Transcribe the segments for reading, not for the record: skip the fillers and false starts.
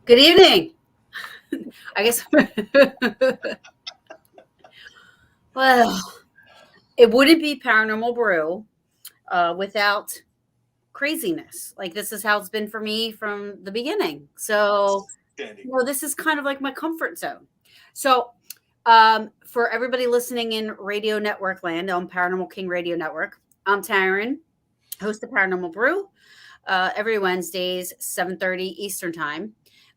Good evening. I guess. Well, it wouldn't be Paranormal Brew without craziness. Like this is how it's been for me from the beginning. So, Outstanding. this is kind of like my comfort zone. So, for everybody listening in Radio Network land on Paranormal King Radio Network, I'm Taryn, host of Paranormal Brew. Every Wednesdays, 7:30 Eastern Time.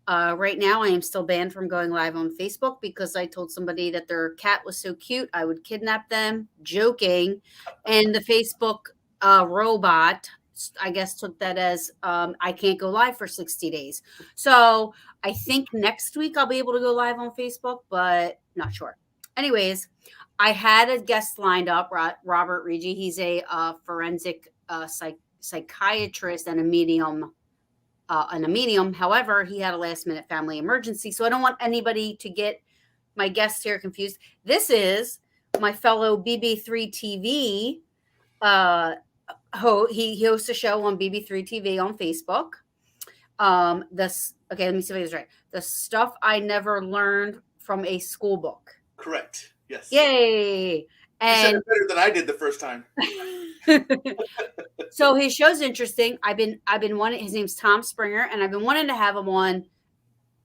Right now, I am still banned from going live on Facebook because I told somebody that their cat was so cute, I would kidnap them, joking. And the Facebook robot, I guess, took that as I can't go live for 60 days. So I think next week I'll be able to go live on Facebook, but not sure. Anyways, I had a guest lined up, Robert Rigi. He's a forensic psychiatrist and a medium. However, he had a last minute family emergency. So I don't want anybody to get my guests here confused. This is my fellow BB3 TV. He hosts a show on BB3 TV on Facebook. This okay, let me see if I was right. The stuff I never learned from a school book. Correct. Yes. Yay! You said And it better than I did the first time. so his show's interesting. I've been wanting. His name's Tom Springer, and I've been wanting to have him on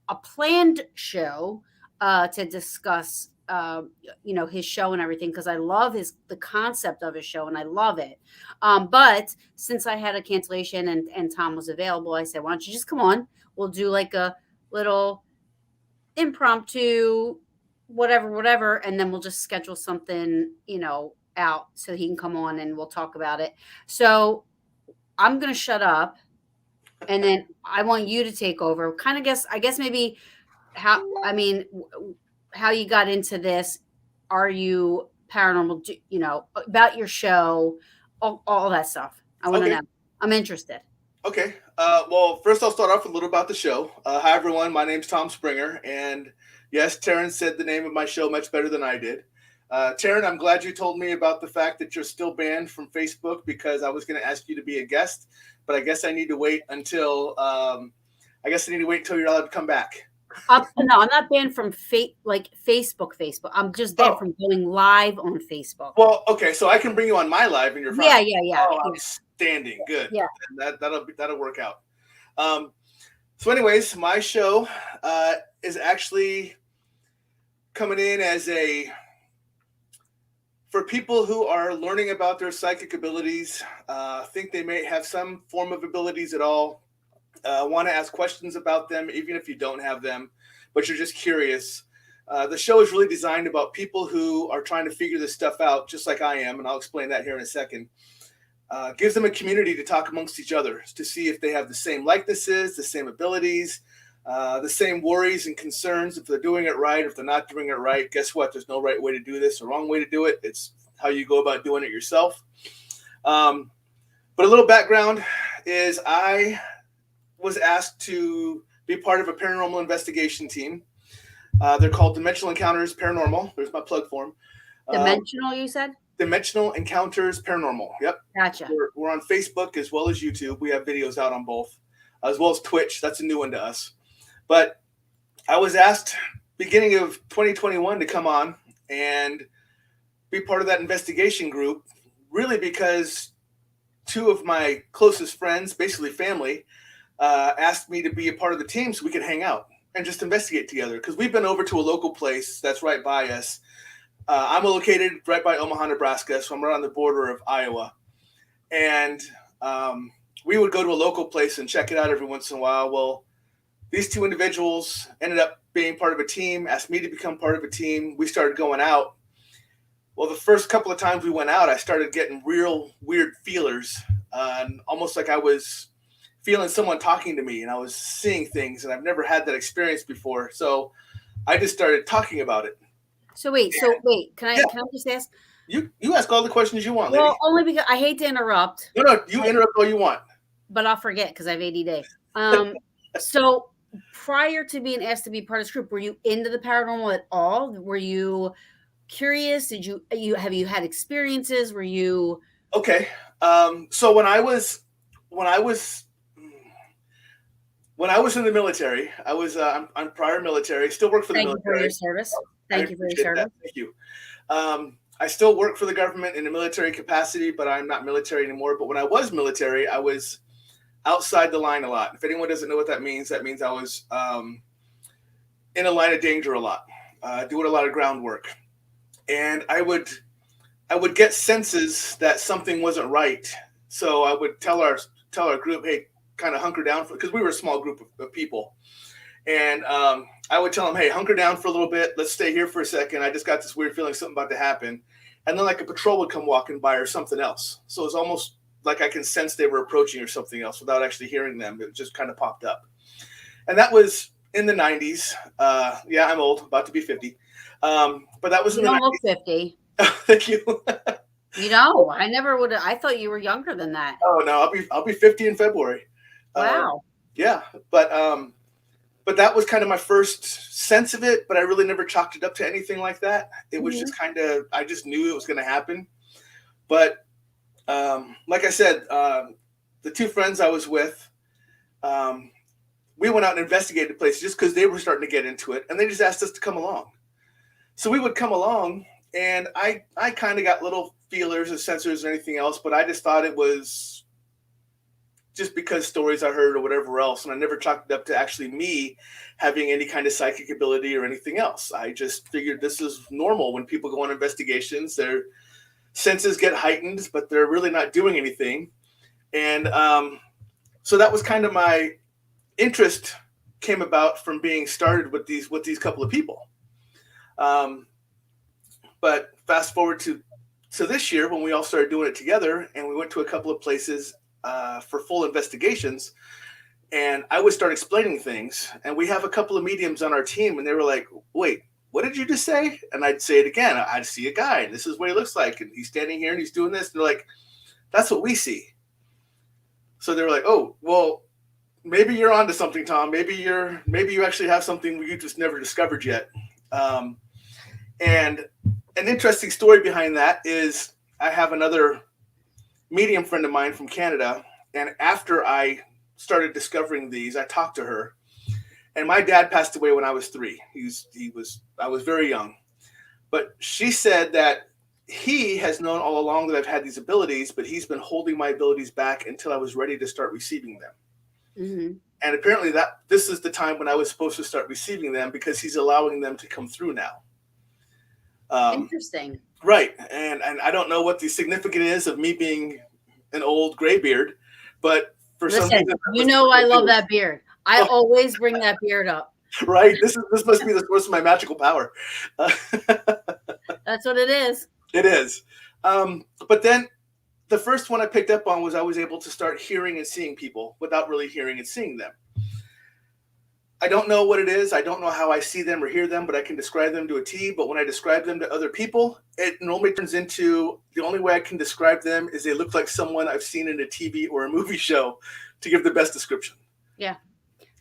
a planned show to discuss his show and everything because I love the concept of his show and I love it. But since I had a cancellation and Tom was available, I said, why don't you just come on? We'll do like a little impromptu whatever, and then we'll just schedule something out so he can come on and we'll talk about it. So I'm gonna shut up and then I want you to take over. Kind of guess, I guess maybe how you got into this. Are you paranormal? About your show, all that stuff. I want to Okay. know. I'm interested. Okay. Well, first I'll start off with a little about the show. Hi, everyone. My name's Tom Springer. And yes, Taryn said the name of my show much better than I did. Taryn, I'm glad you told me about the fact that you're still banned from Facebook because I was going to ask you to be a guest. But I guess I need to wait until you're allowed to come back. No, I'm not banned from Facebook. I'm just banned Oh, from going live on Facebook. well, okay. So I can bring you on my live and you're fine. Yeah. Oh, outstanding. Good. Yeah. That'll work out. So anyways, my show is actually coming in as for people who are learning about their psychic abilities, think they may have some form of abilities at all, want to ask questions about them, even if you don't have them, but you're just curious. The show is really designed about people who are trying to figure this stuff out, just like I am, and I'll explain that here in a second. Gives them a community to talk amongst each other to see if they have the same likenesses, the same abilities, the same worries and concerns. If they're doing it right, if they're not doing it right, guess what? There's no right way to do this or wrong way to do it. It's how you go about doing it yourself. But a little background is I was asked to be part of a paranormal investigation team. They're called Dimensional Encounters Paranormal. There's my plug for them. Dimensional, you said? Dimensional Encounters Paranormal. Yep. Gotcha. We're on Facebook as well as YouTube. We have videos out on both, as well as Twitch. That's a new one to us. But I was asked beginning of 2021 to come on and be part of that investigation group, really because two of my closest friends, basically family, asked me to be a part of the team so we could hang out and just investigate together. Because we've been over to a local place that's right by us. I'm located right by Omaha, Nebraska, so I'm right on the border of Iowa. And we would go to a local place and check it out every once in a while. Well, these two individuals ended up being part of a team, asked me to become part of a team. We started going out. Well, the first couple of times we went out, I started getting real weird feelers, and almost like I was feeling someone talking to me, and I was seeing things, and I've never had that experience before. So I just started talking about it. So wait, can I just ask? You ask all the questions you want, lady. Well, only because I hate to interrupt. No, you interrupt all you want. But I'll forget because I have ADD. So prior to being asked to be part of this group, were you into the paranormal at all? Were you curious? Did you have you had experiences? Were you okay? So when I was when I was in the military, I'm prior military. Still work for the Thank you for your military. service. I Thank you for your appreciate that. service. Thank you. I still work for the government in a military capacity, but I'm not military anymore. But when I was military, I was outside the line a lot. If anyone doesn't know what that means I was in a line of danger a lot, doing a lot of groundwork, and I would get senses that something wasn't right. So I would tell our group, hey, kind of hunker down, because we were a small group of people, and I would tell them, hey, hunker down for a little bit. Let's stay here for a second. I just got this weird feeling something about to happen, and then like a patrol would come walking by or something else. So it's almost like I can sense they were approaching or something else without actually hearing them. It just kind of popped up, and that was in the 90s. Yeah, I'm old, about to be 50. But that was You in the don't look 90s. 50. Thank you. You know, I never would have. I thought you were younger than that. Oh no, I'll be 50 in February. Wow. Yeah, but that was kind of my first sense of it. But I really never chalked it up to anything like that. It was just kind of, I just knew it was going to happen. But like I said, the two friends I was with, we went out and investigated the place just because they were starting to get into it, and they just asked us to come along. So we would come along, and I kind of got little feelers or sensors or anything else, but I just thought it was just because stories I heard or whatever else, and I never chalked it up to actually me having any kind of psychic ability or anything else. I just figured this is normal when people go on investigations. Their senses get heightened, but they're really not doing anything. And so that was kind of my interest came about from being started with these couple of people. But fast forward to this year when we all started doing it together, and we went to a couple of places for full investigations, and I would start explaining things, and we have a couple of mediums on our team, and they were like, wait, what did you just say? And I'd say it again. I'd see a guy, and this is what he looks like, and he's standing here and he's doing this, and they're like, that's what we see. So they were like, oh, well, maybe you're onto something, Tom. Maybe you actually have something you just never discovered yet. And an interesting story behind that is I have another medium friend of mine from Canada, and after I started discovering these, I talked to her. And my dad passed away when I was 3. I was very young. But she said that he has known all along that I've had these abilities, but he's been holding my abilities back until I was ready to start receiving them. Mm-hmm. And apparently this is the time when I was supposed to start receiving them, because he's allowing them to come through now. Interesting. Right. And I don't know what the significance is of me being an old graybeard, but for some reason, you know, I love that beard. I always bring that beard up. Right. This must be the source of my magical power. That's what it is. It is. But then the first one I picked up on was I was able to start hearing and seeing people without really hearing and seeing them. I don't know what it is. I don't know how I see them or hear them, but I can describe them to a T. But when I describe them to other people, it normally turns into, the only way I can describe them is they look like someone I've seen in a TV or a movie show, to give the best description. Yeah.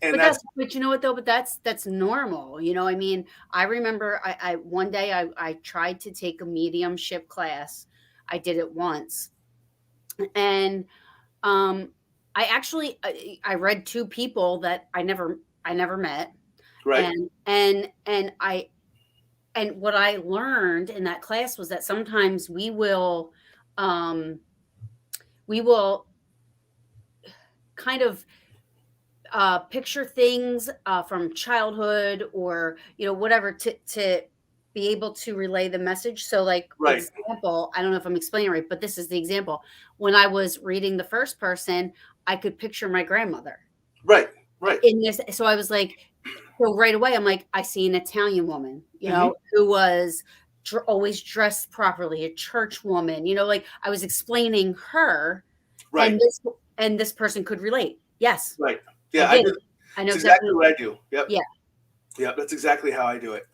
And but you know what though? But that's normal. You know, I mean, I remember I one day I tried to take a mediumship class. I did it once. And I actually I read 2 people that I never met. right. And what I learned in that class was that sometimes we will kind of picture things from childhood, or you know, whatever, to be able to relay the message. So like, Right. example, I don't know if I'm explaining right, but this is the example. When I was reading the first person, I could picture my grandmother Right. in this. So I was like, so right away, I'm like, I see an Italian woman, you know, who was always dressed properly, a church woman, you know, like I was explaining her, Right. and this person could relate. Yes. Right. Yeah, I know that's exactly what I do. Yep. Yeah. Yep, that's exactly how I do it.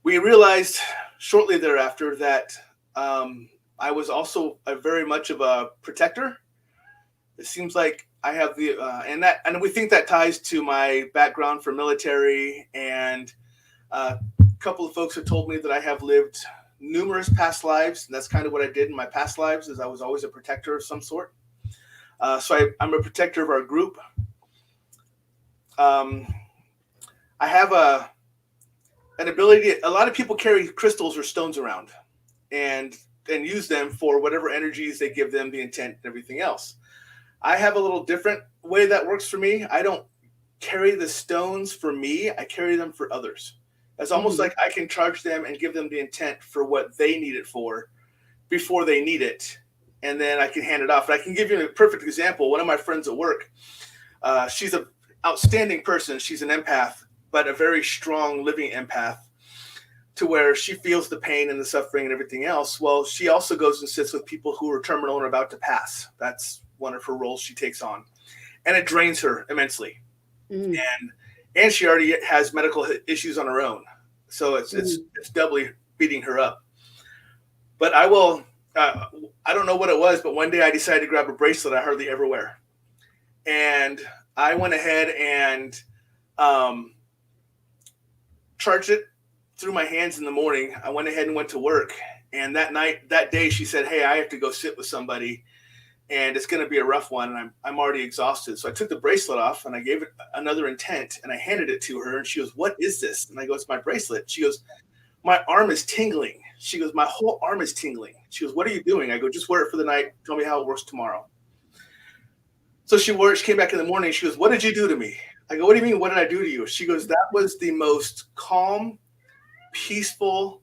We realized shortly thereafter that I was also very much of a protector. It seems like I have the and we think that ties to my background for military, and a couple of folks have told me that I have lived numerous past lives, and that's kind of what I did in my past lives, is I was always a protector of some sort. So I'm a protector of our group. um, I have an ability. A lot of people carry crystals or stones around, and use them for whatever energies they give them, the intent, and everything else. I have a little different way that works for me. I don't carry the stones for me. I carry them for others. It's almost Mhm. like I can charge them and give them the intent for what they need it for before they need it, and then I can hand it off. And I can give you a perfect example. One of my friends at work, she's an outstanding person. She's an empath, but a very strong living empath, to where she feels the pain and the suffering and everything else. Well, she also goes and sits with people who are terminal and about to pass. That's one of her roles she takes on, and it drains her immensely. Mhm. And she already has medical issues on her own, so Mhm. it's doubly beating her up. But I will. Uh, I don't know what it was, but one day I decided to grab a bracelet I hardly ever wear, and I went ahead and um, charged it through my hands in the morning. I went ahead and went to work, and that day, she said, "Hey, I have to go sit with somebody, and it's going to be a rough one, and I'm already exhausted." So I took the bracelet off and I gave it another intent, and I handed it to her, and she goes, "What is this?" And I go, "It's my bracelet." She goes, "My arm is tingling." She goes, "My whole arm is tingling." She goes, "What are you doing?" I go, "Just wear it for the night. Tell me how it works tomorrow." So she wore it. She came back in the morning. She goes, "What did you do to me?" I go, "What do you mean? What did I do to you?" She goes, "That was the most calm, peaceful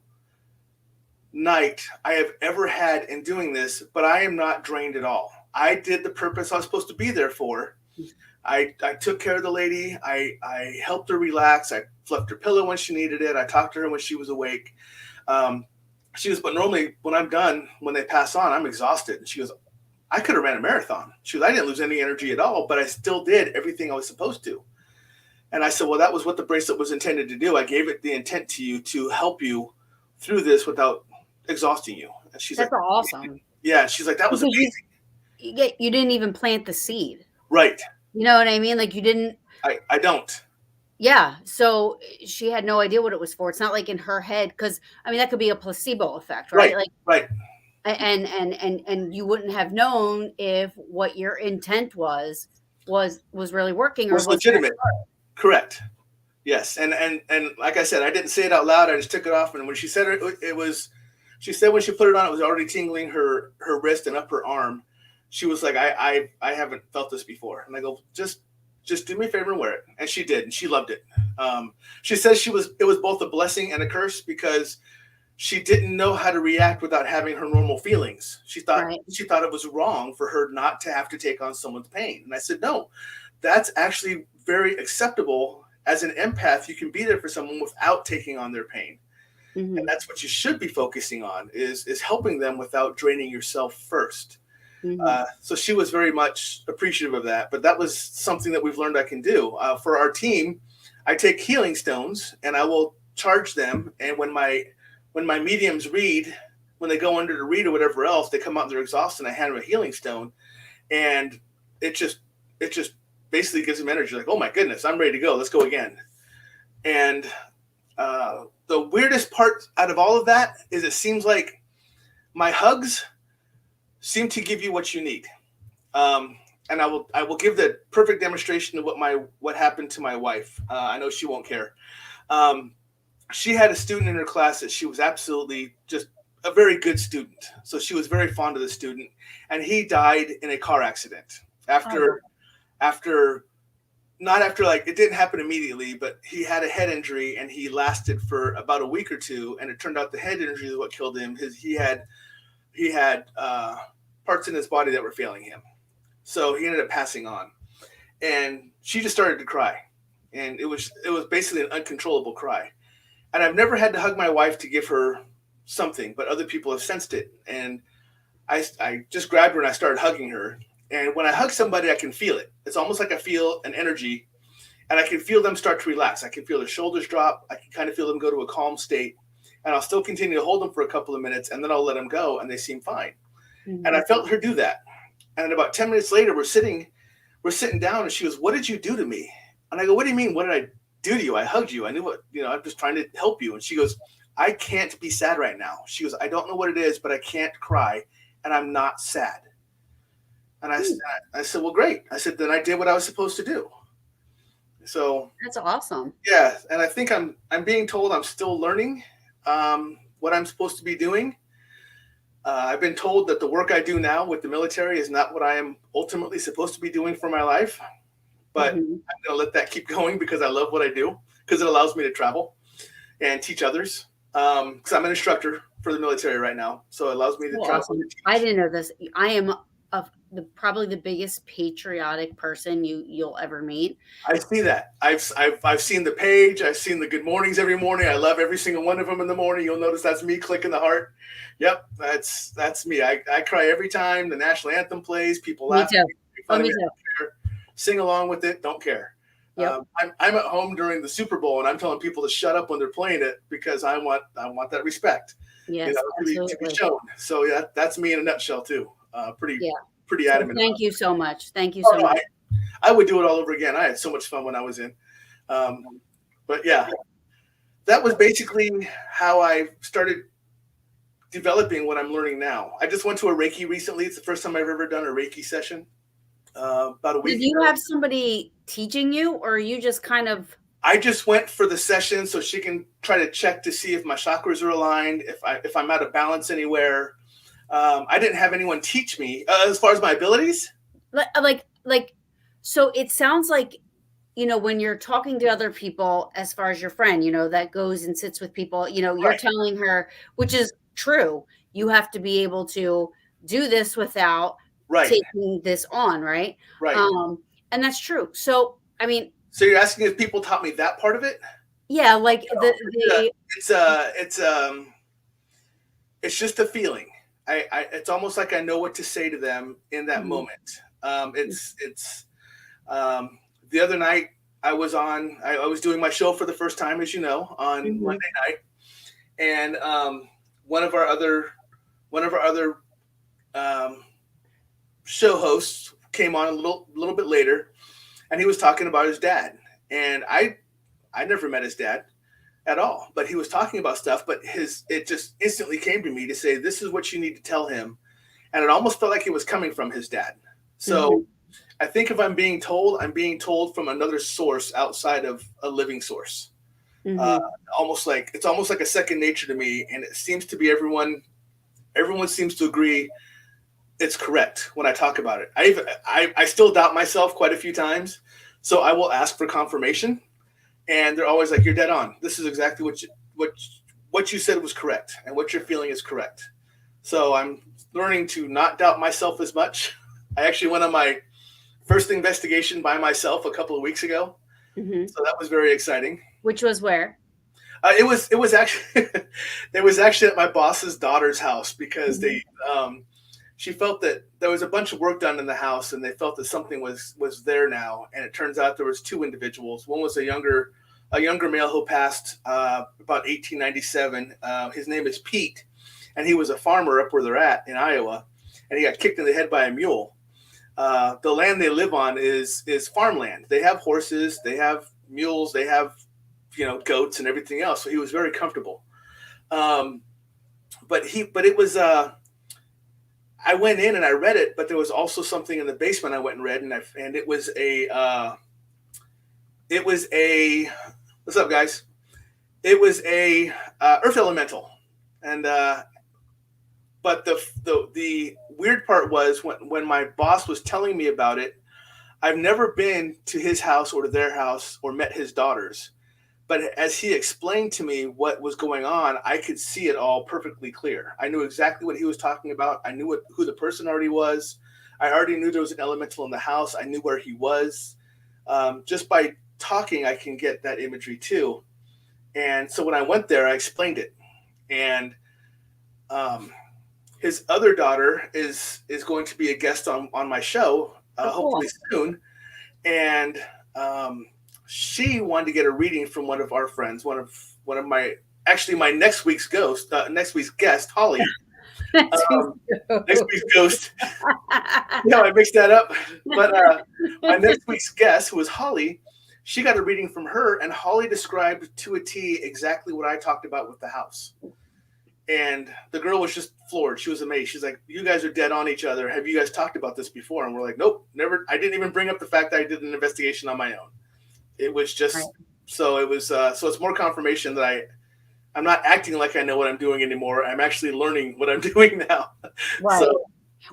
night I have ever had in doing this, but I am not drained at all. I did the purpose I was supposed to be there for. I took care of the lady. I helped her relax. I fluffed her pillow when she needed it. I talked to her when she was awake. Um, she goes, "But normally when I'm done, when they pass on, I'm exhausted." And she goes, "I could have ran a marathon." She goes, "I didn't lose any energy at all, but I still did everything I was supposed to." And I said, "Well, that was what the bracelet was intended to do. I gave it the intent to you to help you through this without exhausting you." And she's like, That's awesome "Yeah." She's like, "That was because amazing." you didn't even plant the seed. Right. You know what I mean? Like you didn't. I don't. Yeah. So she had no idea what it was for. It's not like in her head because I mean that could be a placebo effect, right? Right. Like Right. and you wouldn't have known if what your intent was really working or Was was gonna. legitimate. Correct. Yes. And like I said, I didn't say it out loud. I just took it off. And when she said it was, she said when she put it on, it was already tingling her wrist and up her arm. She was like, I haven't felt this before. And I go, just do me a favor and wear it. And she did, and she loved it. She says it was both a blessing and a curse because she didn't know how to react without having her normal feelings. Right. She thought it was wrong for her not to have to take on someone's pain. And I said, "No, that's actually very acceptable. As an empath, you can be there for someone without taking on their pain. And Mhm. that's what you should be focusing on is helping them without draining yourself first." Mhm. So she was very much appreciative of that. But that was something that we've learned I can do. For our team, I take healing stones and I will charge them. And when my mediums read, when they go under to read or whatever else, they come out and they're exhausted. And I hand them a healing stone, and it just it just basically gives them energy. Like, "Oh my goodness, I'm ready to go. Let's go again." And the weirdest part out of all of that is it seems like my hugs seem to give you what you need. Um, and I will give the perfect demonstration of what happened to my wife. I know she won't care. Um, she had a student in her class that she was absolutely just a very good student. So she was very fond of the student, and he died in a car accident Oh, after not after, like, it didn't happen immediately, but he had a head injury and he lasted for about a week or two, and it turned out the head injury is what killed him. He had parts in his body that were failing him, so he ended up passing on. And she just started to cry, and it was basically an uncontrollable cry. And I've never had to hug my wife to give her something, but other people have sensed it. And I just grabbed her and I started hugging her. And when I hug somebody, I can feel it. It's almost like I feel an energy, and I can feel them start to relax. I can feel their shoulders drop. I can kind of feel them go to a calm state. And I'll still continue to hold them for a couple of minutes, and then I'll let them go, and they seem fine. And mhm. I felt her do that. And about 10 minutes later, we're sitting down, and she goes, "What did you do to me?" And I go, "What do you mean? What did I do to you? I hugged you. I knew what, I'm just trying to help you." And she goes, "I can't be sad right now." She goes, "I don't know what it is, but I can't cry, and I'm not sad." And Hmm. I said, "Well, great." I said, "Then I did what I was supposed to do." So That's awesome. yeah, and I think I'm being told I'm still learning what I'm supposed to be doing. I've been told that the work I do now with the military is not what I am ultimately supposed to be doing for my life, but Hmm. I'm going to let that keep going because I love what I do, because it allows me to travel and teach others. Because I'm an instructor for the military right now, so it allows me to Well, travel and awesome. I teach. didn't know this. I am probably the biggest patriotic person you'll ever meet. I see that. I've seen the page. I've seen the good mornings every morning. I love every single one of them in the morning. You'll notice that's me clicking the heart. Yep, that's me. I cry every time the national anthem plays. People Me laugh at too. me, make Oh, fun of me me. I too. don't care. Sing along with it. Don't care. Yep. I'm at home during the Super Bowl and I'm telling people to shut up when they're playing it because I want that respect, Yes, to be absolutely. shown. So yeah, that's me in a nutshell too. Yeah. Pretty So adamant thank about you it. so much. Thank you Oh so no, much. I would do it all over again. I had so much fun when I was in. Um, but yeah, that was basically how I started developing what I'm learning now. I just went to a Reiki recently. It's the first time I've ever done a Reiki session about a Did week you ago. have somebody teaching you, or you just kind of I just went for the session so she can try to check to see if my chakras are aligned, if I'm out of balance anywhere. I didn't have anyone teach me as far as my abilities. like so it sounds like when you're talking to other people, as far as your friend, that goes and sits with people, you're Right, telling her, which is true, you have to be able to do this without right, taking this on, right? right. And that's true. So, I mean, So you're asking if people taught me that part of it? yeah, like No, the it's uh, it's um, it's just a feeling. It's almost like I know what to say to them in that Mhm, moment. It's the other night I was doing my show for the first time, as you know, on mhm, Monday night, and one of our other one of our other um, show hosts came on a little bit later, and he was talking about his dad, and I never met his dad at all, but he was talking about stuff, but his it just instantly came to me to say this is what you need to tell him, and it almost felt like it was coming from his dad. So mhm, I think if I'm being told from another source outside of a living source. Uh, mhm. it's almost like a second nature to me, and it seems to be everyone seems to agree it's correct when I talk about it. I still doubt myself quite a few times, so I will ask for confirmation, and they're always like, "You're dead on. This is exactly what you said was correct, and what you're feeling is correct." So I'm learning to not doubt myself as much. I actually went on my first investigation by myself a couple of weeks ago, Mhm. so that was very exciting. Which was where? It was actually it was actually at my boss's daughter's house because Mhm. she felt that there was a bunch of work done in the house and they felt that something was there now, and it turns out there was two individuals. One was a younger male who passed about 1897. His name is Pete, and he was a farmer up where they're at in Iowa, and he got kicked in the head by a mule. The land they live on is farmland. They have horses, they have mules, they have goats and everything else. So he was very comfortable. Um, but it was I went in and I read it, but there was also something in the basement I went and read, and it was a what's up guys? It was a earth elemental, and but the weird part was when my boss was telling me about it. I've never been to his house or to their house or met his daughters. But as he explained to me what was going on, I could see it all perfectly clear. I knew exactly what he was talking about. I knew who the person already was. I already knew there was an elemental in the house. I knew where he was. Just by talking, I can get that imagery too. And so when I went there, I explained it. And um, his other daughter is going to be a guest on my show, Oh, hopefully cool. soon. And um, she wanted to get a reading from one of our friends, one of my actually my next week's guest, Holly. That's Um, next week's ghost. I mixed that up. But my next week's guest, who was Holly, she got a reading from her, and Holly described to a T exactly what I talked about with the house. And the girl was just floored. She was amazed. She's like, "You guys are dead on each other. Have you guys talked about this before?" And we're like, "Nope, never. I didn't even bring up the fact that I did an investigation on my own." It was Right. just so it was so it's more confirmation that I'm not acting like I know what I'm doing anymore. I'm actually learning what I'm doing now. Right. So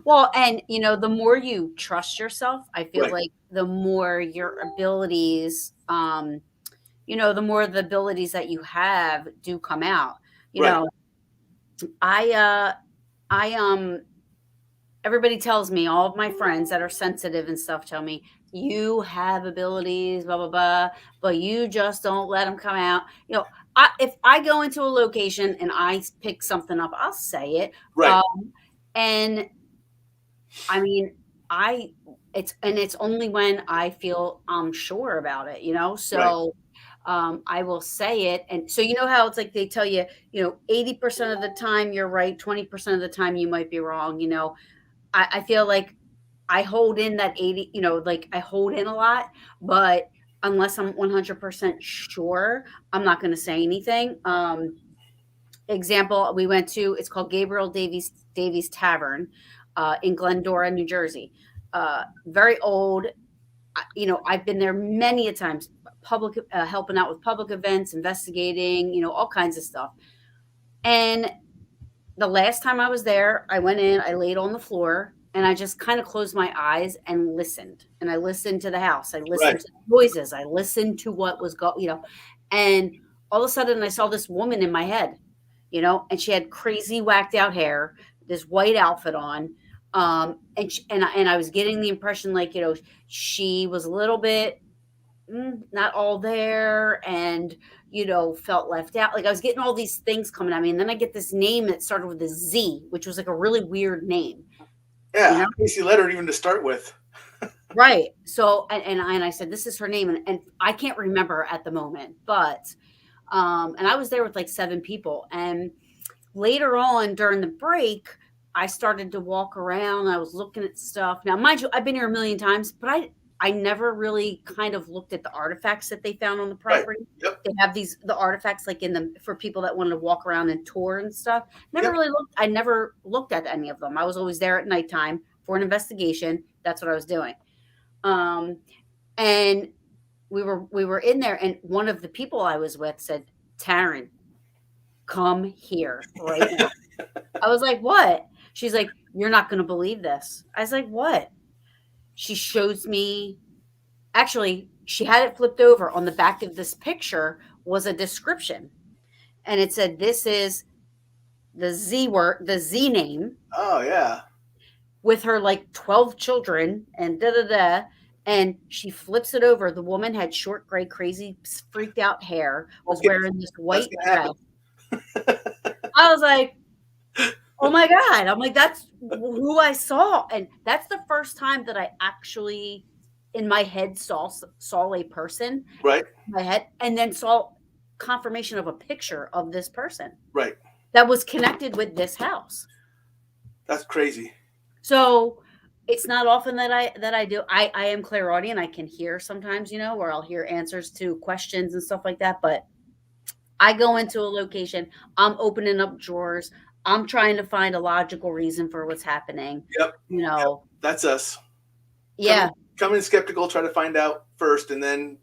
Well, and the more you trust yourself, I feel right, like the more your abilities, the more the abilities that you have do come out. You right, know, I I everybody tells me, all of my friends that are sensitive and stuff tell me, you have abilities, blah blah blah, but you just don't let them come out. If I go into a location and I pick something up, I'll say it. right. And I mean, I it's only when I feel I'm sure about it, Right. So I will say it. And so, how it's like they tell you, 80% of the time you're right, 20% of the time you might be wrong. I feel like I hold in that 80, like I hold in a lot, but unless I'm 100% sure, I'm not going to say anything. Example, we went to, it's called Gabriel Davies Tavern in Glendora, New Jersey. Very old. I've been there many a times, public helping out with public events, investigating, all kinds of stuff. And the last time I was there, I went in, I laid on the floor, and I just kind of closed my eyes and listened. And I listened to the house. I listened Right. to the noises. I listened to what was and all of a sudden I saw this woman in my head, and she had crazy whacked out hair, this white outfit on. And I was getting the impression like, she was a little bit not all there, and felt left out. Like I was getting all these things coming at me, and then I get this name that started with a Z, which was like a really weird name, you Yeah. know. Easy letter even to start with. Right. So and I said this is her name, and I can't remember at the moment, but and I was there with like 7 people, and later on during the break, I started to walk around. I was looking at stuff. Now, mind you, I've been here a million times, but I never really kind of looked at the artifacts that they found on the Right. property. Yep. They have the artifacts like in the for people that wanted to walk around and tour and stuff. Never Yep. really looked. I never looked at any of them. I was always there at nighttime for an investigation. That's what I was doing. Um, and we were in there, and one of the people I was with said, "Taryn, come here right now." I was like, "What?" She's like, "You're not gonna believe this." I was like, "What?" She shows me, actually, she had it flipped over. On the back of this picture was a description, and it said, "This is the Z word, the Z name, Oh yeah. with her like 12 children and da da da." And she flips it over. The woman had short, gray, crazy, freaked out hair, was Okay. wearing this That's white gonna dress. happen. I was like, oh my God. I'm like, that's who I saw. And that's the first time that I actually in my head saw a person Right. in my head, and then saw confirmation of a picture of this person Right. that was connected with this house. That's crazy. So it's not often that I do. I am clairaudient. I can hear sometimes, where I'll hear answers to questions and stuff like that. But I go into a location, I'm opening up drawers, I'm trying to find a logical reason for what's happening. Yep. You Yep. know, That's us. Come in, yeah, come in skeptical, try to find out first, and then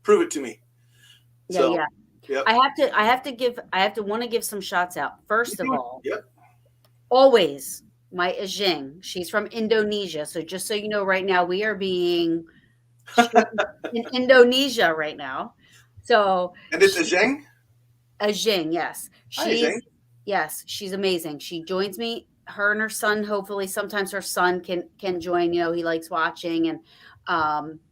prove it to me. yeah, So, yeah. yep. I have to want to give some shots out. You First of do it. all, Yep. always my Ajing. She's from Indonesia. So just so you know, right now we are being in Indonesia right now. So And it's a she Zheng. Ajing, yes. Hi, Zheng. She's amazing. She joins me, her and her son, hopefully sometimes her son can join, he likes watching, and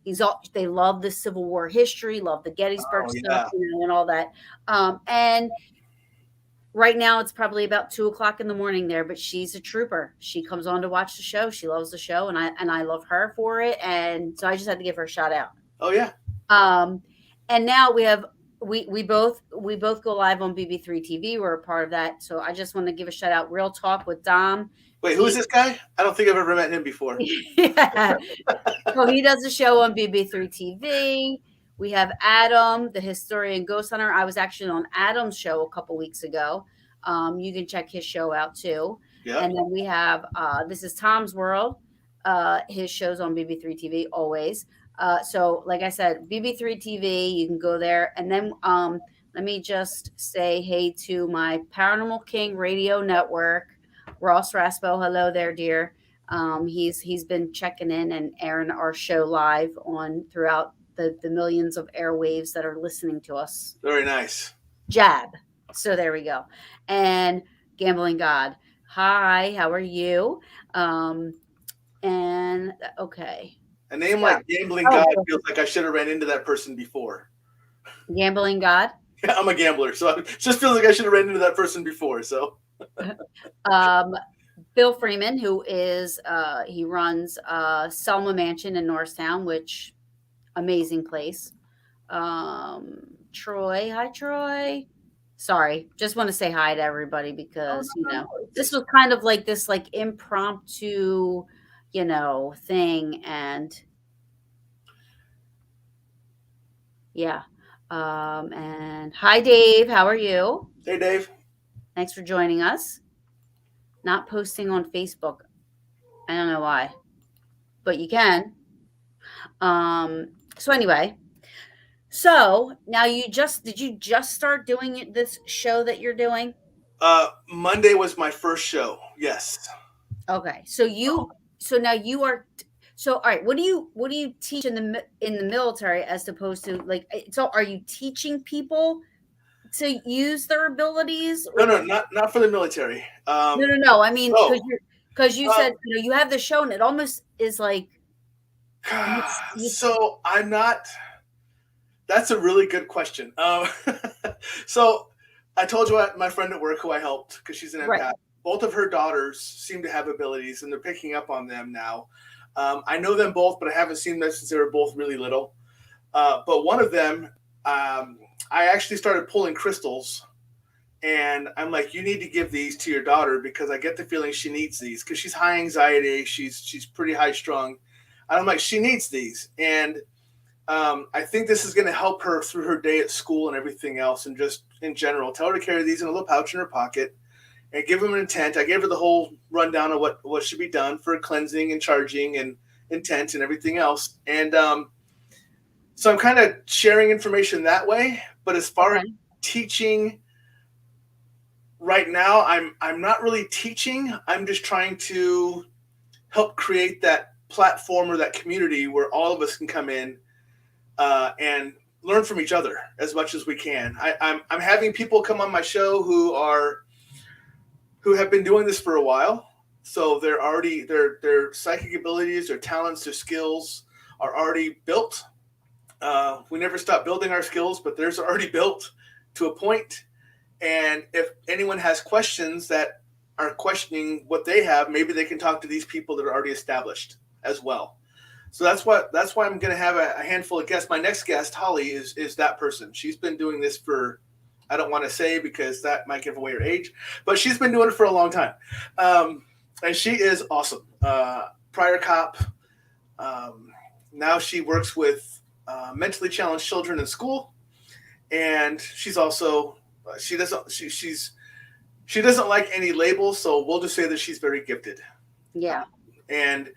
they love the Civil War history, love the Gettysburg Oh stuff, yeah. and all that. And right now it's probably about 2 o'clock in the morning there, but she's a trooper. She comes on to watch the show. She loves the show, and I love her for it. And so I just had to give her a shout out. Oh yeah. Um, and now we both go live on BB3 TV. We're a part of that. So I just want to give a shout out. Real Talk with Dom. Wait, who is He this guy? I don't think I've ever met him before. yeah. So he does a show on BB3 TV. We have Adam, the historian ghost hunter. I was actually on Adam's show a couple weeks ago. You can check his show out too. Yep. And then we have this is Tom's World. His show's on BB3 TV always. So like I said, BB3 TV, you can go there. And then let me just say hey to my Paranormal King Radio Network, Ross Raspo. Hello there, dear. He's been checking in and airing our show live on throughout the millions of airwaves that are listening to us. Very nice. Jab. So there we go. And Gambling God. Hi, how are you? Um, and okay. A name So, like Gambling oh, God feels like I should have ran into that person before. Gambling God. I'm a gambler, so it just feels like I should have ran into that person before. So, um, Bill Freeman, who is he runs Selma Mansion in Norristown, which amazing place. Troy, hi Troy. Sorry, just want to say hi to everybody because this was kind of like this like impromptu, thing, and yeah. And hi Dave, how are you? hey, Dave. Thanks for joining us. Not posting on Facebook. I don't know why, but you can. So anyway, so now did you just start doing this show that you're doing? Monday was my first show. Yes. Okay. So now you are so all right, what do you teach in the military as opposed to like so are you teaching people to use their abilities No, or not for the military. no. I mean Oh, because you said you have the show and it almost is like so I'm not. That's a really good question. So I told you my friend at work who I helped because she's an empath. right. Both of her daughters seem to have abilities, and they're picking up on them now. I know them both, but I haven't seen them since they were both really little. But one of them, I actually started pulling crystals, and I'm like, you need to give these to your daughter because I get the feeling she needs these because she's high anxiety, she's pretty high strung. And I'm like, she needs these, and I think this is going to help her through her day at school and everything else, and just in general. Tell her to carry these in a little pouch in her pocket and give them an intent. I gave her the whole rundown of what should be done for cleansing and charging and intent and everything else. And so I'm kind of sharing information that way. But as far as teaching right now, I'm not really teaching. I'm just trying to help create that platform or that community where all of us can come in and learn from each other as much as we can. I'm having people come on my show who have been doing this for a while, so they're already their psychic abilities, their talents, their skills are already built. We never stop building our skills, but theirs are already built to a point. And if anyone has questions that are questioning what they have, maybe they can talk to these people that are already established as well. So that's why I'm going to have a handful of guests. My next guest, Holly, is that person. She's been doing this for, I don't want to say because that might give away her age, but she's been doing it for a long time. And she is awesome. Prior cop. Now she works with mentally challenged children in school. And she's also, she doesn't like any labels. So we'll just say that she's very gifted. Yeah. And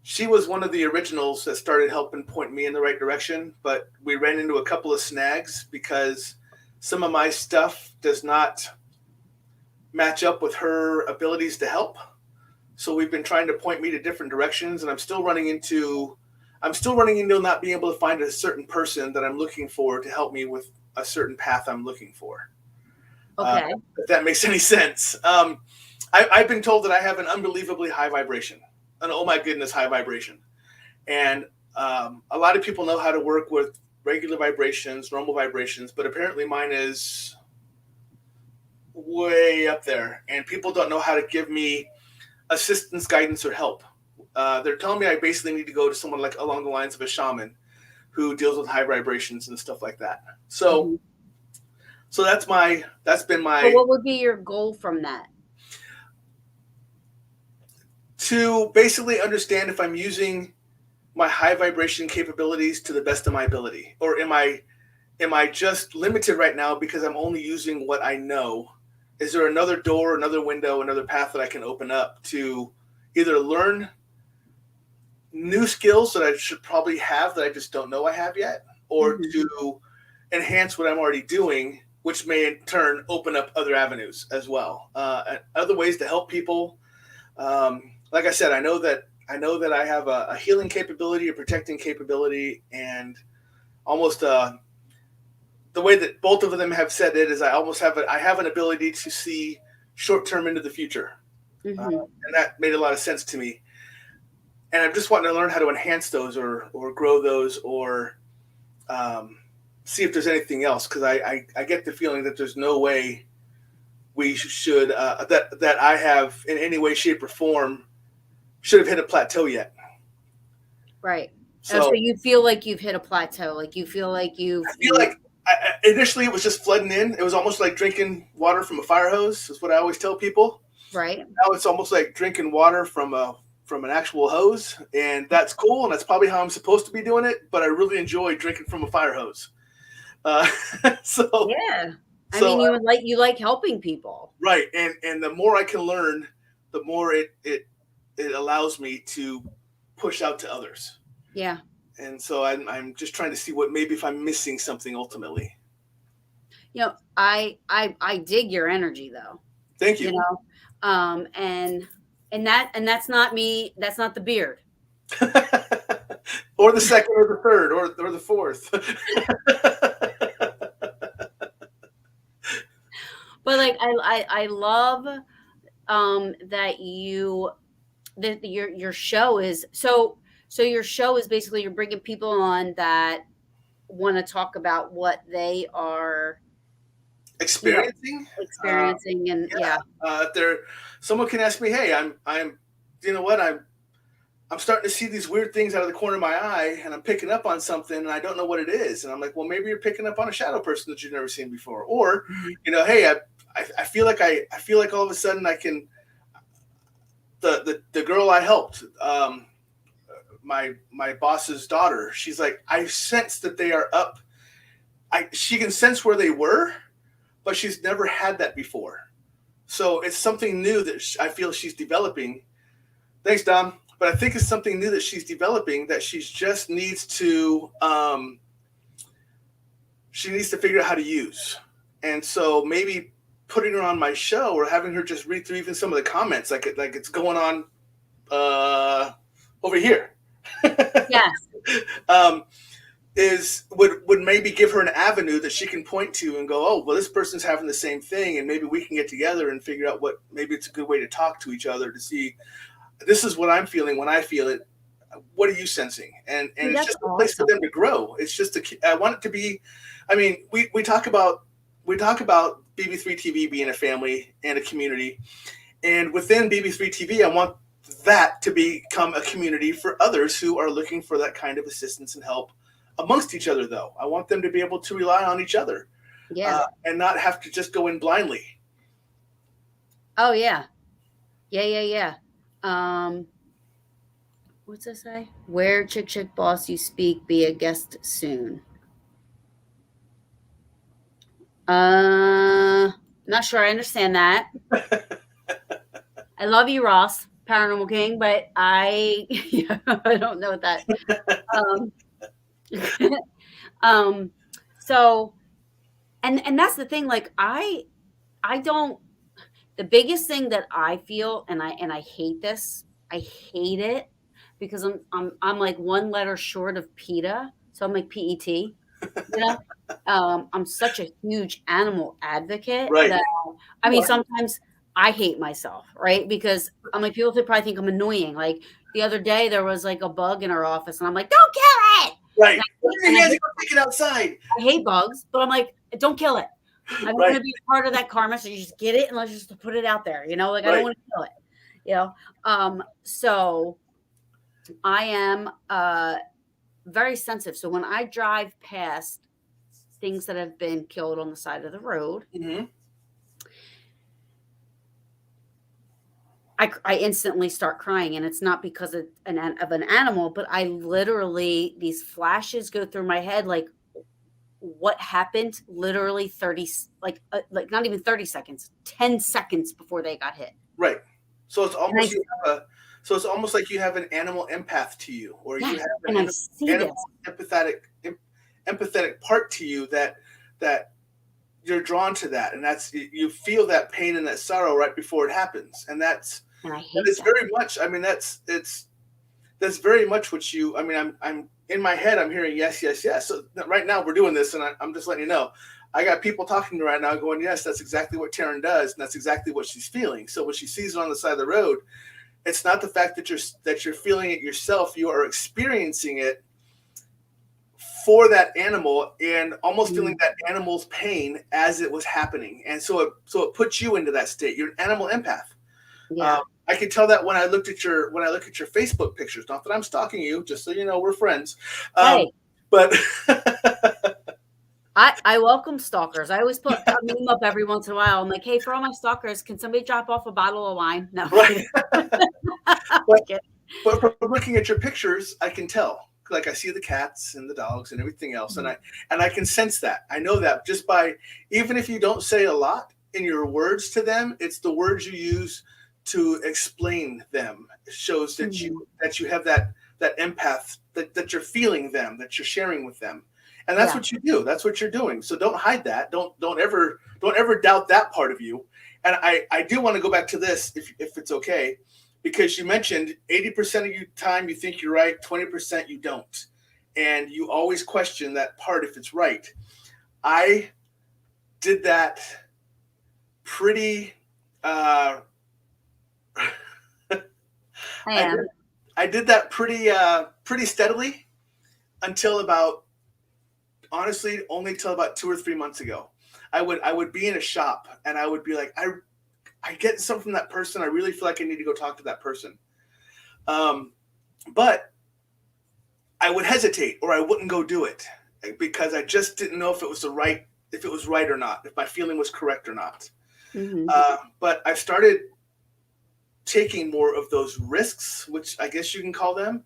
she was one of the originals that started helping point me in the right direction, but we ran into a couple of snags because some of my stuff does not match up with her abilities to help. So we've been trying to point me to different directions, and I'm still running into not being able to find a certain person that I'm looking for to help me with a certain path I'm looking for. Okay. If that makes any sense. I've been told that I have an unbelievably high vibration. An oh my goodness high vibration. And a lot of people know how to work with regular vibrations, normal vibrations, but apparently mine is way up there. And people don't know how to give me assistance, guidance, or help. They're telling me I basically need to go to someone like along the lines of a shaman who deals with high vibrations and stuff like that. So, so that's been my. So what would be your goal from that? To basically understand if I'm using my high vibration capabilities to the best of my ability, or am I just limited right now because I'm only using what I know? Is there another door, another window, another path that I can open up to either learn new skills that I should probably have that I just don't know I have yet, or Mhm. to enhance what I'm already doing, which may in turn open up other avenues as well, and other ways to help people. Like I said, I know that I have a healing capability, a protecting capability, and almost the way that both of them have said it is I have an ability to see short term into the future, Mhm. and that made a lot of sense to me. And I'm just wanting to learn how to enhance those or grow those or um, see if there's anything else because I get the feeling that there's no way we should that I have in any way, shape, or form should have hit a plateau yet. Right. Oh, so So you feel like you've hit a plateau, like you feel like I you've feel you like initially it was just flooding in. It was almost like drinking water from a fire hose. Is what I always tell people. right? Now it's almost like drinking water from an actual hose, and that's cool, and that's probably how I'm supposed to be doing it. But I really enjoy drinking from a fire hose. Uh, so Yeah. I so mean, you like helping people. right, and the more I can learn, the more it allows me to push out to others. Yeah. And so I'm just trying to see what maybe if I'm missing something ultimately. I dig your energy though, Thank you you. know. And that's not me, that's not the beard. Or the second or the third or the fourth. But like I love that your show is so your show is basically you're bringing people on that want to talk about what they are, you know, Experiencing. experiencing and Yeah. yeah. If there, someone can ask me, "Hey, you know what? I'm starting to see these weird things out of the corner of my eye, and I'm picking up on something, and I don't know what it is." And I'm like, "Well, maybe you're picking up on a shadow person that you've never seen before, or, Mhm. hey, I feel like I feel like all of a sudden I can the girl I helped, my boss's daughter. She's like, I sense that they are up. She can sense where they were, but she's never had that before. So it's something new that I feel she's developing. Thanks, Dom. But I think it's something new that she's developing that she needs to figure out how to use. And so maybe putting her on my show or having her just read through even some of the comments, like it's going on over here, Yes. um, would maybe give her an avenue that she can point to and go, oh, well, this person's having the same thing, and maybe we can get together and figure out what maybe it's a good way to talk to each other to see this is what I'm feeling when I feel it. What are you sensing? And See, it's that's just a place for awesome. them to grow. It's just I want it to be. I mean, we talk about BB3 TV being a family and a community, and within BB3 TV, I want that to become a community for others who are looking for that kind of assistance and help amongst each other. Though I want them to be able to rely on each other Yeah. and not have to just go in blindly. Oh yeah. Yeah, yeah, yeah. Um, what's that say? Where chick boss you speak, be a guest soon. Uh, not sure I understand that. I love you, Ross, Paranormal King, but yeah, I don't know what that. Um, um, so and that's the thing. Like I don't. The biggest thing that I feel, and I hate this. I hate it because I'm like one letter short of PETA, so I'm like PET. You know, I'm such a huge animal advocate Right. that I mean sometimes I hate myself, right? Because I'm like people probably think I'm annoying. Like the other day there was like a bug in our office, and I'm like, don't kill it. Right. And Put it in and your hands and go take it outside. I hate bugs, but I'm like, don't kill it. I don't want Right. to be part of that karma, so you just get it and let's just put it out there. You know, like I don't Right. want to kill it. You know, so I am very sensitive. So when I drive past things that have been killed on the side of the road, Mm-hmm. I instantly start crying, and it's not because of an animal, but I literally these flashes go through my head like what happened literally 30 like not even 30 seconds 10 seconds before they got hit. Right. So it's And I almost it's almost like you have an animal empath to you, or yeah, you have and I an see animal this. empathetic part to you that you're drawn to that, and that's you feel that pain and that sorrow right before it happens, and And I that hate is that. very much. I mean, that's very much what you. I mean, I'm in my head. I'm hearing yes, yes, yes. So right now we're doing this, and I'm just letting you know. I got people talking to me right now going, yes, that's exactly what Taryn does, and that's exactly what she's feeling. So when she sees it on the side of the road, it's not the fact that you're feeling it yourself. You are experiencing it for that animal and almost feeling Mm, that animal's pain as it was happening. And so it puts you into that state. You're an animal empath. yeah. I could tell that when I look at your Facebook pictures. Not that I'm stalking you, just so you know we're friends. Hey, But I welcome stalkers. I always put a meme up every once in a while. I'm like, hey, for all my stalkers, can somebody drop off a bottle of wine? No, I'm right, kidding. I'm but kidding. from looking at your pictures, I can tell. Like I see the cats and the dogs and everything else, Mhm. and I can sense that. I know that just by even if you don't say a lot in your words to them, it's the words you use to explain them. It shows Mhm. that you have that empath that you're feeling them, that you're sharing with them, and that's Yeah. what you do. That's what you're doing. So don't hide that. Don't ever doubt that part of you. And I do want to go back to this if it's okay because you mentioned 80% of your time you think you're right, 20% you don't. And you always question that part if it's right. I did that pretty uh I I did am. I did that pretty steadily until about honestly only till about 2 or 3 months ago. I would be in a shop and I would be like, I get something from that person. I really feel like I need to go talk to that person. Um, but I would hesitate or I wouldn't go do it because I just didn't know if it was right or not, if my feeling was correct or not. Mhm. But I've started taking more of those risks, which I guess you can call them,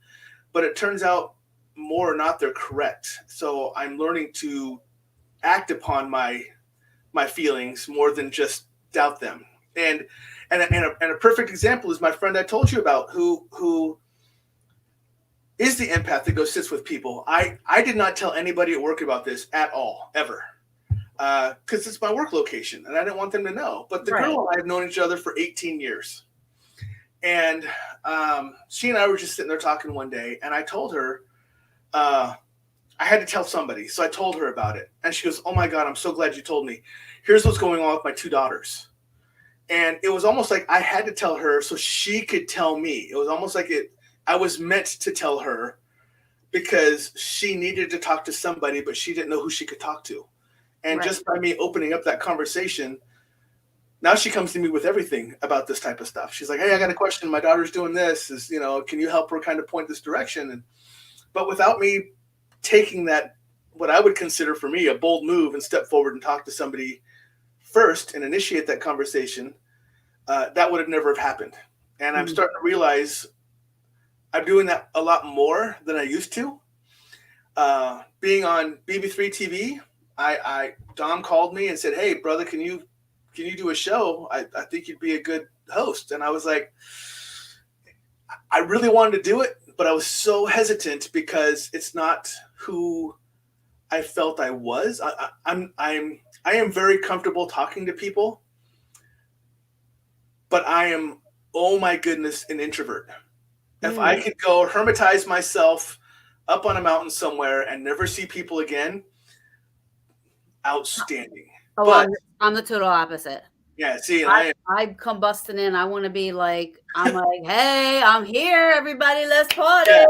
but it turns out more or not they're correct. So I'm learning to act upon my feelings more than just doubt them. And and a perfect example is my friend I told you about who is the empath that goes sits with people. I did not tell anybody at work about this at all, ever. Because it's my work location and I didn't want them to know. But the Right. girl and I have known each other for 18 years. And she and I were just sitting there talking one day, and I told her, I had to tell somebody. So I told her about it. And she goes, oh my God, I'm so glad you told me. Here's what's going on with my two daughters. And it was almost like I had to tell her so she could tell me. It was almost like I was meant to tell her because she needed to talk to somebody, but she didn't know who she could talk to. And Right. just by me opening up that conversation, now she comes to me with everything about this type of stuff. She's like, hey, I got a question. My daughter's doing this. Can you help her kind of point this direction? But without me taking that, what I would consider for me a bold move and step forward and talk to somebody first and initiate that conversation, that would have never have happened. And I'm Mhm. starting to realize I'm doing that a lot more than I used to. Being on BB3 TV, Dom called me and said, "Hey, brother, can you do a show? I think you'd be a good host." And I was like, I really wanted to do it, but I was so hesitant because it's not who I felt I was. I am very comfortable talking to people, but I am, oh my goodness, an introvert. If I Mm. could go hermitize myself up on a mountain somewhere and never see people again, outstanding. Oh, But I'm the total opposite. yeah, see, and I I I come busting in. I want to be like, I'm like, hey, I'm here, everybody, let's party. yeah,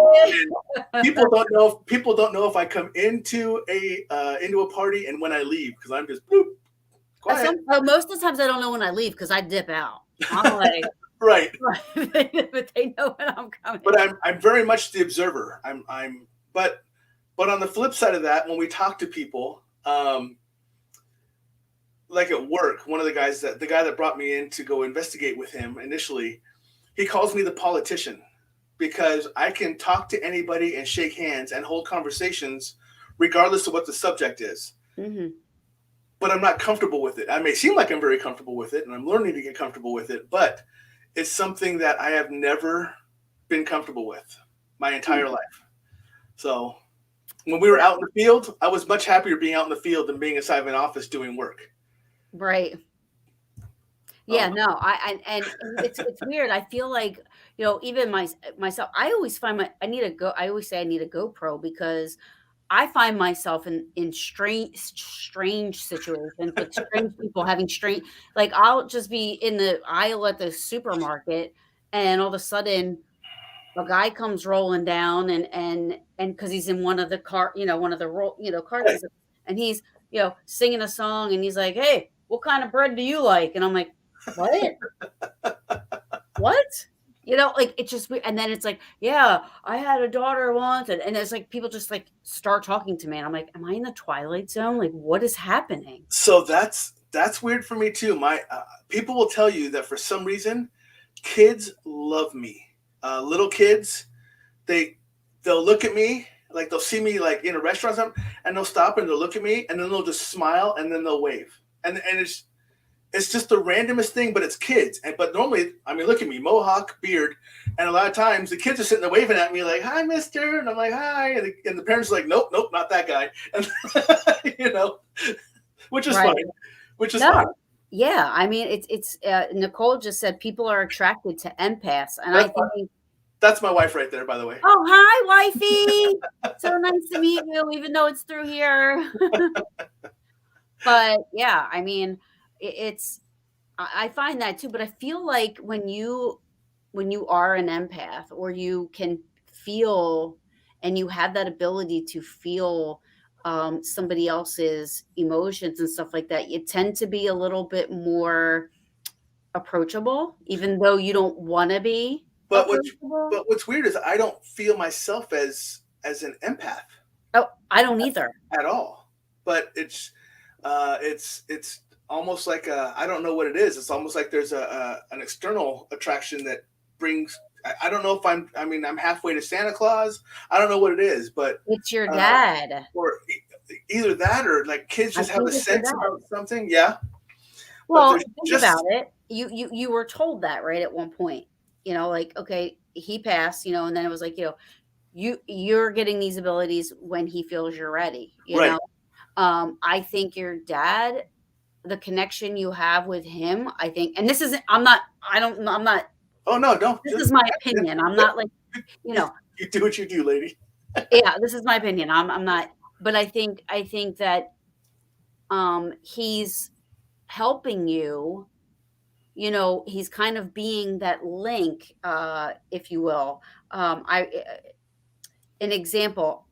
and people don't know if I come into a party and when I leave because I'm just bloop, quiet. Most of the times I don't know when I leave because I dip out. I'm like, Right. but they know when I'm But coming. I'm very much the observer. But on the flip side of that, when we talk to people, like at work, one of the guy that brought me in to go investigate with him initially, he calls me the politician because I can talk to anybody and shake hands and hold conversations regardless of what the subject is. Mhm. But I'm not comfortable with it. I may seem like I'm very comfortable with it and I'm learning to get comfortable with it, but is something that I have never been comfortable with my entire life. So when we were out in the field, I was much happier being out in the field than being inside of an office doing work. Right. Yeah, Oh, no, and it's weird. I feel like, even myself, I always find I always say I need a GoPro because I find myself in strange situations with strange people having strange, like, I'll just be in the aisle at the supermarket, and all of a sudden a guy comes rolling down, and because he's in one of the one of the carts right. and stuff, and he's, singing a song, and he's like, "Hey, what kind of bread do you like?" And I'm like, "What? What?" Like, it's just weird, and then it's like, "Yeah, I had a daughter once," and it's like people just, like, start talking to me, and I'm like, "Am I in the Twilight Zone? Like, what is happening?" So that's weird for me too. My people will tell you that for some reason, kids love me. Little kids, they they'll look at me like they'll see me like in a restaurant or something, and they'll stop and they'll look at me and then they'll just smile and then they'll wave. And it's just the randomest thing, but it's kids. But normally, I mean, look at me, mohawk, beard, and a lot of times the kids are sitting there waving at me like, "Hi, Mister," and I'm like, "Hi," and the parents are like, "Nope, nope, not that guy," and which is Right. fine, which is No. fine. Yeah, I mean, Nicole just said people are attracted to empaths, and I That's my, think, that's my wife right there, by the way. "Oh, hi, wifey. So nice to meet you, even though it's through here." But, yeah, I mean, it's I find that too, but I feel like when you are an empath, or you can feel, and you have that ability to feel, somebody else's emotions and stuff like that, you tend to be a little bit more approachable, even though you don't wanna be But what's approachable. but what's weird is I don't feel myself as an empath Oh, I don't either. at all. But it's almost like I don't know what it is. It's almost like there's an external attraction that brings. I don't know if I mean, I'm halfway to Santa Claus. I don't know what it is, but It's your uh, dad. or either that or like kids I just have think a it's your sense dad. about something. Yeah, but Well, there's think about just it. You were told that, right, at one point, like, okay, he passed, and then it was like, you're getting these abilities when he feels you're ready, right. I think your dad, the connection you have with him, I think, and this isn't, I'm not, I don't, I'm not, Oh no, no, this is just my opinion. I'm not like, you you, know, you do what you do, lady. yeah, this is my opinion. I'm not, but I think that, he's helping you. He's kind of being that link, if you will. An example,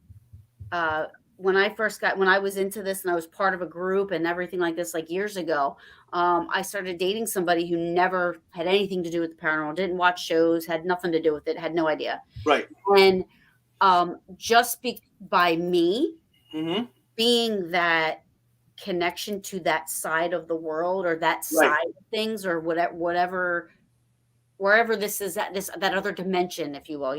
uh, when I was into this and I was part of a group and everything like this, like, years ago, I started dating somebody who never had anything to do with the paranormal, didn't watch shows, had nothing to do with it, had no idea. Right. And, just by me Hmm. being that connection to that side of the world, or that Right. side of things, or whatever, wherever this is, that other dimension, if you will,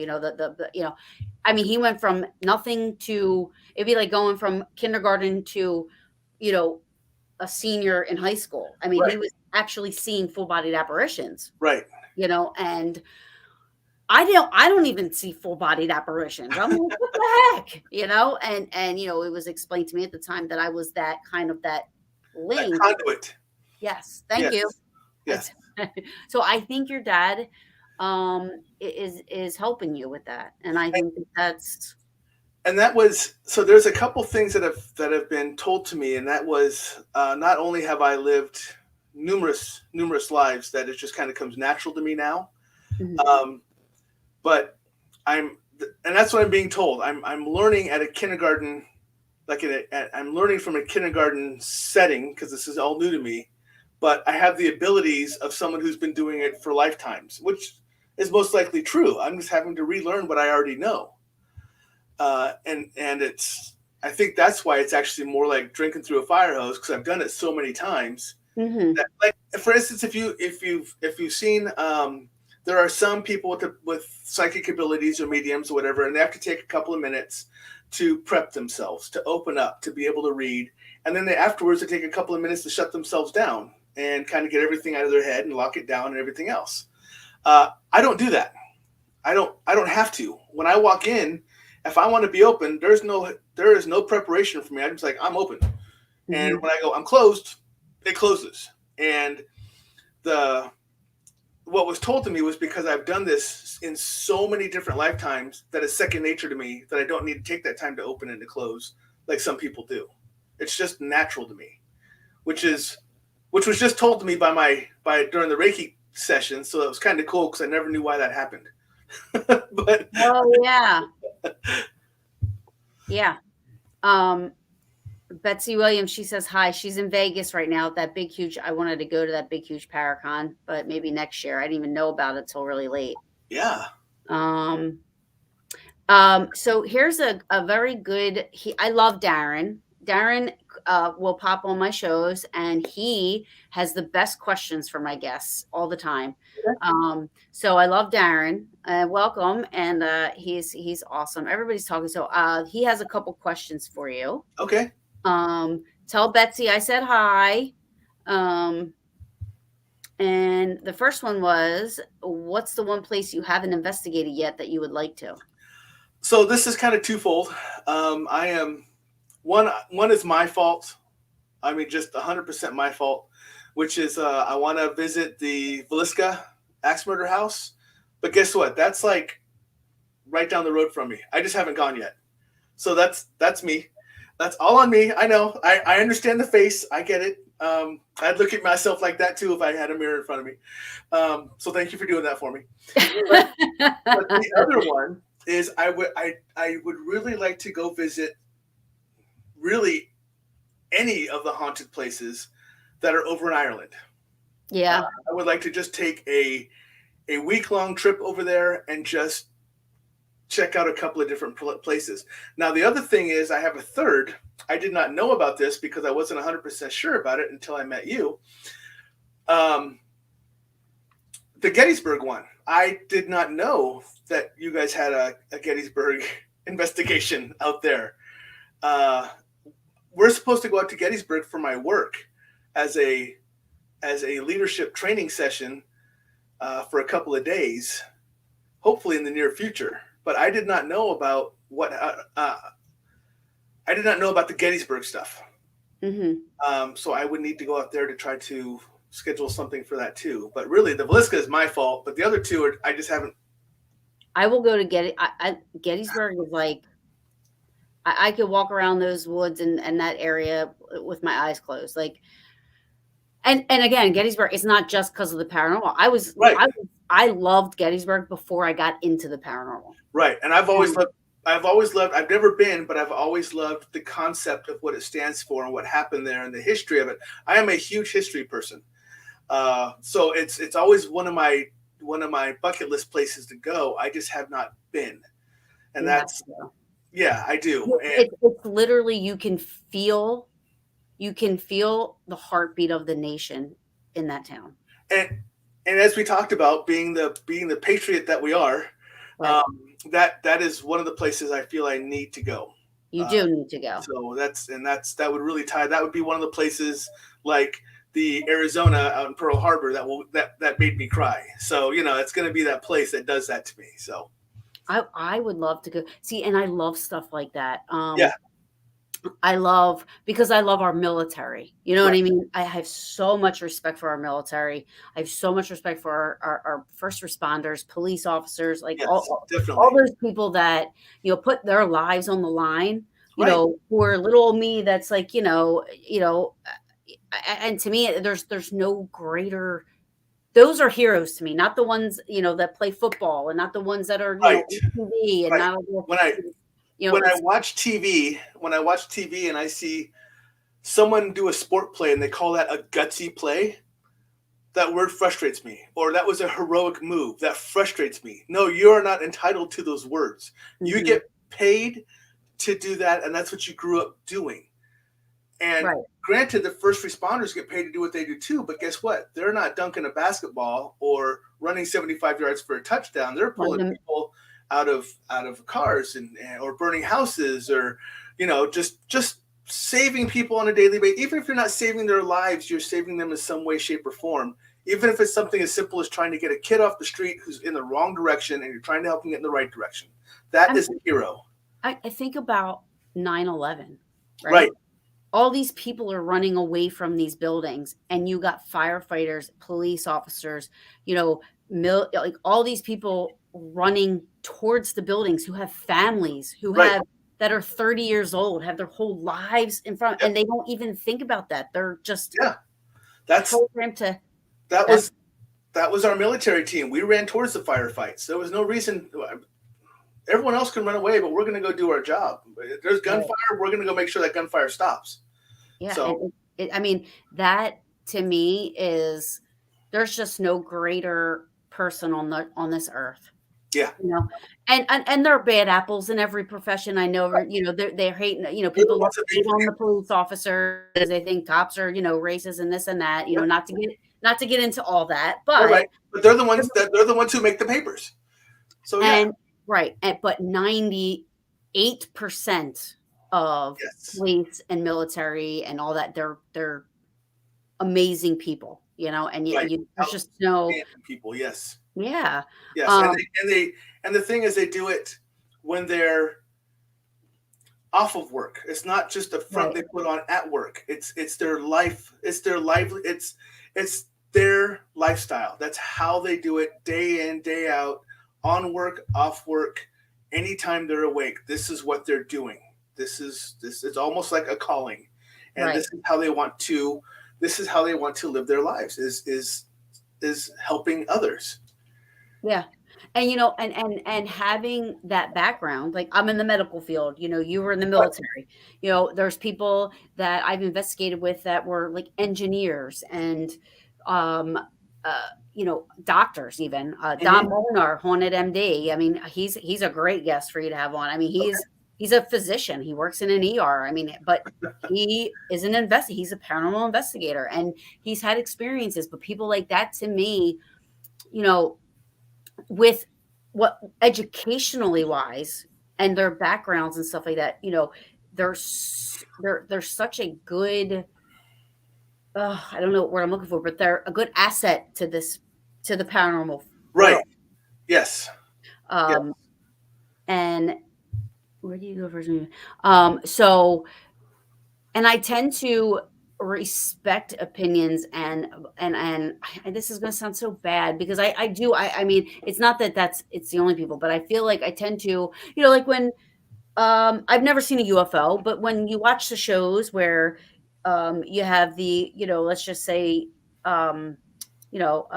I mean, he went from nothing to, it'd be like going from kindergarten to, you know a senior in high school. I mean, he Right. was actually seeing full bodied apparitions, Right. and I don't even see full bodied apparitions. I'm like, what the heck, it was explained to me at the time that I was that kind of that That link. conduit. Yes, thank Yes. you. Yes. So I think your dad, is helping you with that, and I think that's. And that was so. There's a couple things that have been told to me, and that was not only have I lived numerous lives that it just kind of comes natural to me now, Mhm. um, but and that's what I'm being told. I'm learning at a kindergarten, like I'm learning from a kindergarten setting because this is all new to me, but I have the abilities of someone who's been doing it for lifetimes, which is most likely true. I'm just having to relearn what I already know. And it's I think that's why it's actually more like drinking through a fire hose because I've done it so many times. Mhm. That, like for instance, if you've seen, there are some people with psychic abilities or mediums or whatever, and they have to take a couple of minutes to prep themselves, to open up, to be able to read, and then afterwards they take a couple of minutes to shut themselves down and kind of get everything out of their head and lock it down and everything else. I don't do that. I don't have to. When I walk in, if I want to be open, there is no preparation for me. I'm just like, I'm open. And Mhm. when I go, I'm closed, it closes. And the what was told to me was because I've done this in so many different lifetimes that it's second nature to me that I don't need to take that time to open and to close like some people do. It's just natural to me, which is which was just told to me by during the Reiki session. So it was kind of cool because I never knew why that happened. But Oh, yeah. Yeah. Um, Betsy Williams, she says hi. She's in Vegas right now at that big, huge. I wanted to go to that big, huge Paracon, but maybe next year. I didn't even know about it till really late. yeah, Um, so here's a very good. I love Darren. Darren will pop on my shows, and he has the best questions for my guests all the time. So I love Darren. Welcome, and he's awesome. Everybody's talking. So he has a couple questions for you. okay. Tell Betsy I said hi. Um, and the first one was, what's the one place you haven't investigated yet that you would like to? So this is kind of twofold. I am one is my fault. I mean, just 100% my fault, which is I want to visit the Villisca axe murder house, but guess what? That's like right down the road from me. I just haven't gone yet. So that's me. That's all on me. I know. I understand the face. I get it. I'd look at myself like that too if I had a mirror in front of me. So thank you for doing that for me. But the other one is I would really like to go visit really any of the haunted places that are over in Ireland. Yeah. I would like to just take a week-long trip over there and just check out a couple of different places. Now, the other thing is I have a third. I did not know about this because I wasn't 100% sure about it until I met you. The Gettysburg one. I did not know that you guys had a Gettysburg investigation out there. We're supposed to go out to Gettysburg for my work as a leadership training session for a couple of days, hopefully in the near future. But I did not know about I did not know about the Gettysburg stuff. Mm-hmm. So I would need to go out there to try to schedule something for that too. But really, the Villisca is my fault. But the other two are I just haven't. I will go to Gettysburg is like I could walk around those woods and that area with my eyes closed. Like and again, Gettysburg is not just because of the paranormal. Right. I loved Gettysburg before I got into the paranormal. Right. And I've always loved, I've never been, but I've always loved the concept of what it stands for and what happened there and the history of it. I am a huge history person. So it's always one of my bucket list places to go. I just have not been. And that's, yeah, I do. And It's literally you can feel the heartbeat of the nation in that town. and as we talked about, being the patriot that we are, Right. That is one of the places I feel I need to go. You do need to go. So that would really tie. That would be one of the places like the Arizona out in Pearl Harbor that made me cry. So it's going to be that place that does that to me. So I would love to go see, and I love stuff like that. Yeah. Because I love our military. You know what I Right. mean? I have so much respect for our military. I have so much respect for our first responders, police officers, like Yes, all definitely. those people that, put their lives on the line, Right. for little old me that's like, and to me, there's no greater. Those are heroes to me, not the ones, that play football and not the ones that are, Right. on TV and Right. not, When I it's watch TV and I see someone do a sport play and they call that a gutsy play, that word frustrates me. Or that was a heroic move. That frustrates me. No, you are not entitled to those words. You Mhm. get paid to do that, and that's what you grew up doing. And Right. granted, the first responders get paid to do what they do too, but guess what? They're not dunking a basketball or running 75 yards for a touchdown. They're pulling people out of cars or burning houses or just saving people on a daily basis. Even if you're not saving their lives, you're saving them in some way, shape, or form Even if it's something as simple as trying to get a kid off the street who's in the wrong direction and you're trying to help him get in the right direction. That I is a hero. I think about 9/11, right? Right. All these people are running away from these buildings, and you got firefighters, police officers, you know, like all these people running towards the buildings who have families, who Right. have that are 30 years old, have their whole lives in front, Yep. and they don't even think about that. They're just Yeah. That's programmed to that that's was that was our military team. We ran towards the firefights. There was no reason. Everyone else can run away, but we're going to go do our job. If there's gunfire, we're going to go make sure that gunfire stops. yeah. So I mean, that to me is there's just no greater person on this earth. yeah, You know, and there are bad apples in every profession. I know, you know, they're hating, you know, They're the people ones that hate make on the police officers because they think cops are, you know, racist and this and that, you know, not to get into all that, all but right, but they're the ones who make the papers. So yeah, and right, but 98% of yes, police and military and all that, they're amazing people, you know, and right. there's just no, Outstanding people, yes, yeah, yes, um, and the thing is, they do it when they're off of work. It's not just a front right, they put on at work. It's their life. It's their lively. It's their lifestyle. That's how they do it day in, day out, on work, off work, anytime they're awake. This is what they're doing. This is almost like a calling, and right. this is how they want to. This is how they want to live their lives. Is helping others. Yeah. And you know, and having that background, like I'm in the medical field, you know, you were in the Right. military. You know, there's people that I've investigated with that were like engineers and um uh you know, doctors even. Mm-hmm. Don Molnar, Haunted MD. I mean, he's a great guest for you to have on. I mean, Okay. he's a physician. He works in an ER. I mean, but he is an he's a paranormal investigator and he's had experiences, but people like that to me, you know, with what educationally wise and their backgrounds and stuff like that, you know, they're such a good I don't know what word I'm looking for, but they're a good asset to this to the paranormal Right. world. Yes. Yes. Um and where do you go first? So and I tend to respect opinions and this is going to sound so bad because I do I mean it's not that it's the only people but I feel like I tend to you know like when I've never seen a UFO but when you watch the shows where you have the you know let's just say um you know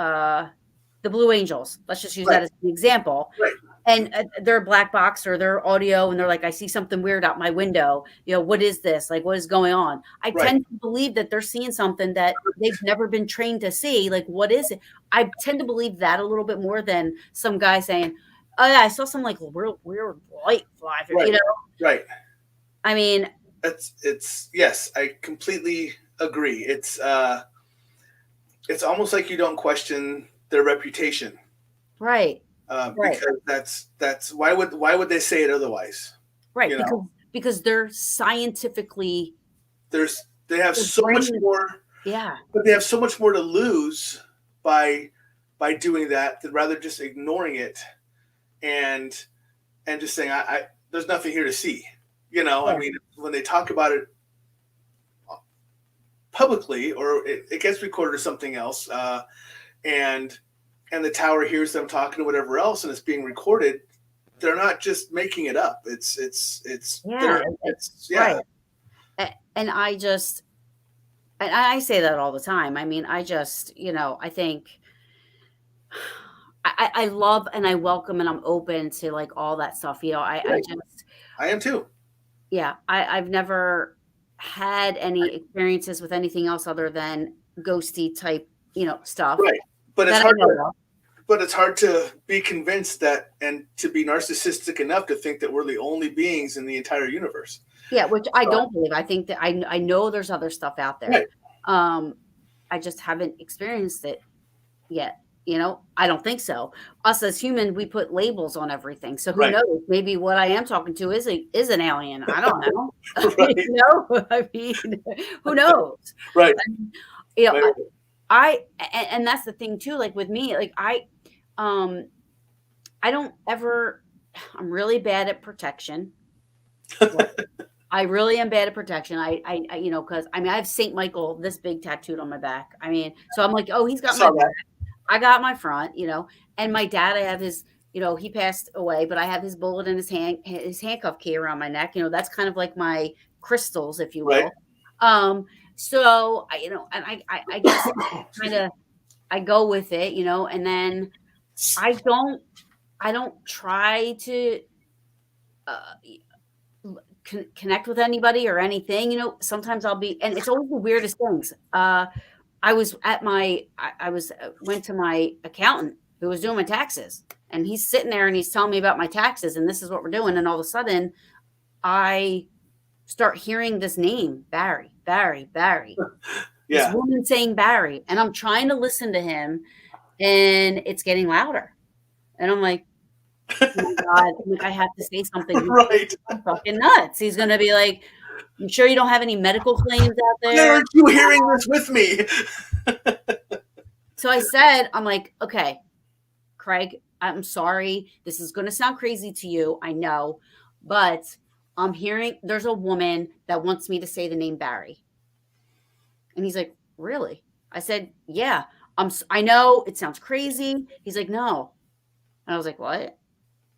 the Blue Angels, let's just use Right. that as an example, Right. and they're a black box or they're audio and they're like I see something weird out my window, you know, what is this, like what is going on? I Right. tend to believe that they're seeing something that they've never been trained to see, like what is it? I tend to believe that a little bit more than some guy saying, oh yeah, I saw some like weird light fly through, Right. you know. Right. I mean, It's yes, I completely agree. It's almost like you don't question their reputation, right, right, because that's why would they say it otherwise? right, You know, because they're scientifically they have their so much brain, more, yeah, but they have so much more to lose by doing that than rather just ignoring it and just saying I there's nothing here to see. You know, I yeah, mean, when they talk about it publicly or it gets recorded or something else, and the tower hears them talking to whatever else and it's being recorded, they're not just making it up. yeah, It's right. yeah. And I say that all the time. I mean, I just, you know, I think I love and I welcome and I'm open to like all that stuff. You know, I Right. just, I am too. yeah, I've never had any experiences with anything else other than ghosty type, you know, stuff Right. But it's that I hard to know of. be convinced that and to be narcissistic enough to think that we're the only beings in the entire universe. Yeah, which I So, don't believe. I think that I know there's other stuff out there. right. Um, I just haven't experienced it yet, you know? I don't think so. Us as human, we put labels on everything. So who Right. knows? Maybe what I am talking to is an alien. I don't know. You Right. know? I mean, who knows? Right. I mean, you know, Right. And that's the thing too, like with me, like um I don't ever I'm really bad at protection. Like, I really am bad at protection. Because I mean, I have Saint Michael this big tattooed on my back. I mean, so I'm like, oh, he's I got my saw back. that. I got my front, and my dad, I have his, he passed away, but I have his bullet in his handcuff key around my neck. That's kind of like my crystals, if you Right. will. Um, so and I just Excuse kind me. of I go with it, and then I don't I don't try to uh, connect with anybody or anything. Sometimes I'll be, and it's always the weirdest things. I was at I was went to my accountant who was doing my taxes, and he's sitting there and he's telling me about my taxes, and this is what we're doing, and all of a sudden I start hearing this name, Barry, Barry, Barry. This Yeah. woman saying Barry, and I'm trying to listen to him, and it's getting louder, and I'm like, oh my god, like I have to say something. He's Right. fucking nuts. He's gonna be like, "You sure you don't have any medical claims out Why there?" aren't you hearing this with me? So I said, I'm like, "Okay, Craig, I'm sorry. This is gonna sound crazy to you, I know, but I'm hearing there's a woman that wants me to say the name Barry." And he's like, "Really?" I said, "Yeah. I know it sounds crazy." He's like, "No." And I was like, "What?"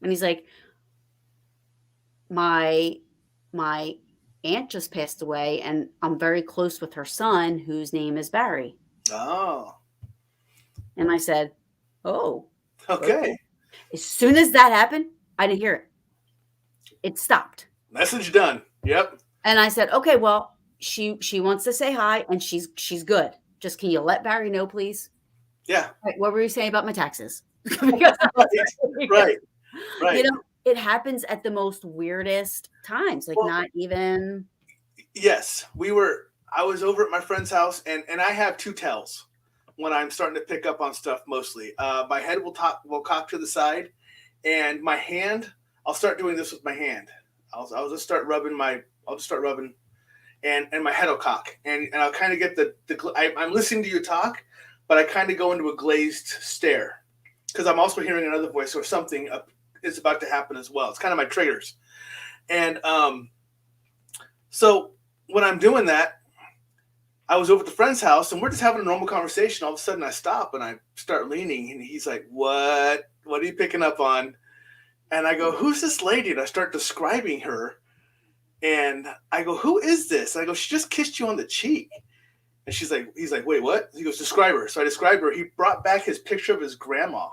And he's like, "My my aunt just passed away, and I'm very close with her son, whose name is Barry." Oh, And I said, "Oh, okay." okay. As soon as that happened, I didn't hear it. It stopped. Message done. Yep. And I said, "Okay, well, she wants to say hi and she's good. Just can you let Barry know, please?" Yeah. Right, what were you saying about my taxes? Because Right. Right. it happens at the most weirdest times, like Well, not even yes. I was over at my friend's house, and I have two tells when I'm starting to pick up on stuff mostly. My head will cock to the side, and my hand, I'll start doing this with my hand. I'll just start rubbing and my head will cock, and I'll kind of get I'm listening to you talk, but I kind of go into a glazed stare because I'm also hearing another voice or something is about to happen as well. It's kind of my triggers, and so when I'm doing that, I was over at the friend's house and we're just having a normal conversation. All of a sudden, I stop and I start leaning, and he's like, "What? What are you picking up on?" And I go, "Who's this lady?" And I start describing her. And I go, "Who is this?" And I go, "She just kissed you on the cheek." And he's like, "Wait, what?" He goes, "Describe her." So I described her. He brought back his picture of his grandma.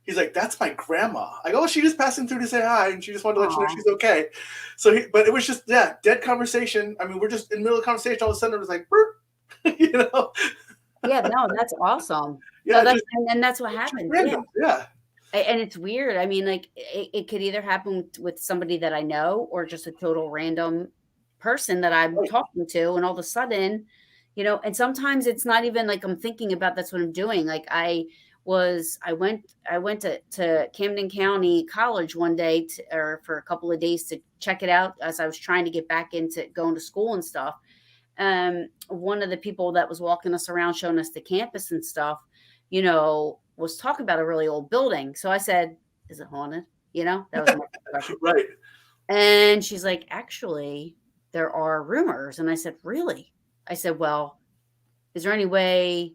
He's like, "That's my grandma." I go, "Oh, she just passing through to say hi, and she just wanted to let you know aw. she's okay." But it was just, yeah, dead conversation. I mean, we're just in the middle of the conversation. All of a sudden, it was like, you know, Yeah, no, that's awesome. No, yeah, that's and that's what just happens, yeah. random, yeah, And it's weird. I mean, like it could either happen with somebody that I know or just a total random person that I'm right, talking to, and all of a sudden, and sometimes it's not even like I'm thinking about that's what I'm doing. Like I went to Camden County College one day or for a couple of days to check it out as I was trying to get back into going to school and stuff. One of the people that was walking us around showing us the campus and stuff, was talking about a really old building. So I said, "Is it haunted?" That was my question. right. And she's like, "Actually, there are rumors." And I said, "Really?" I said, "Well, is there any way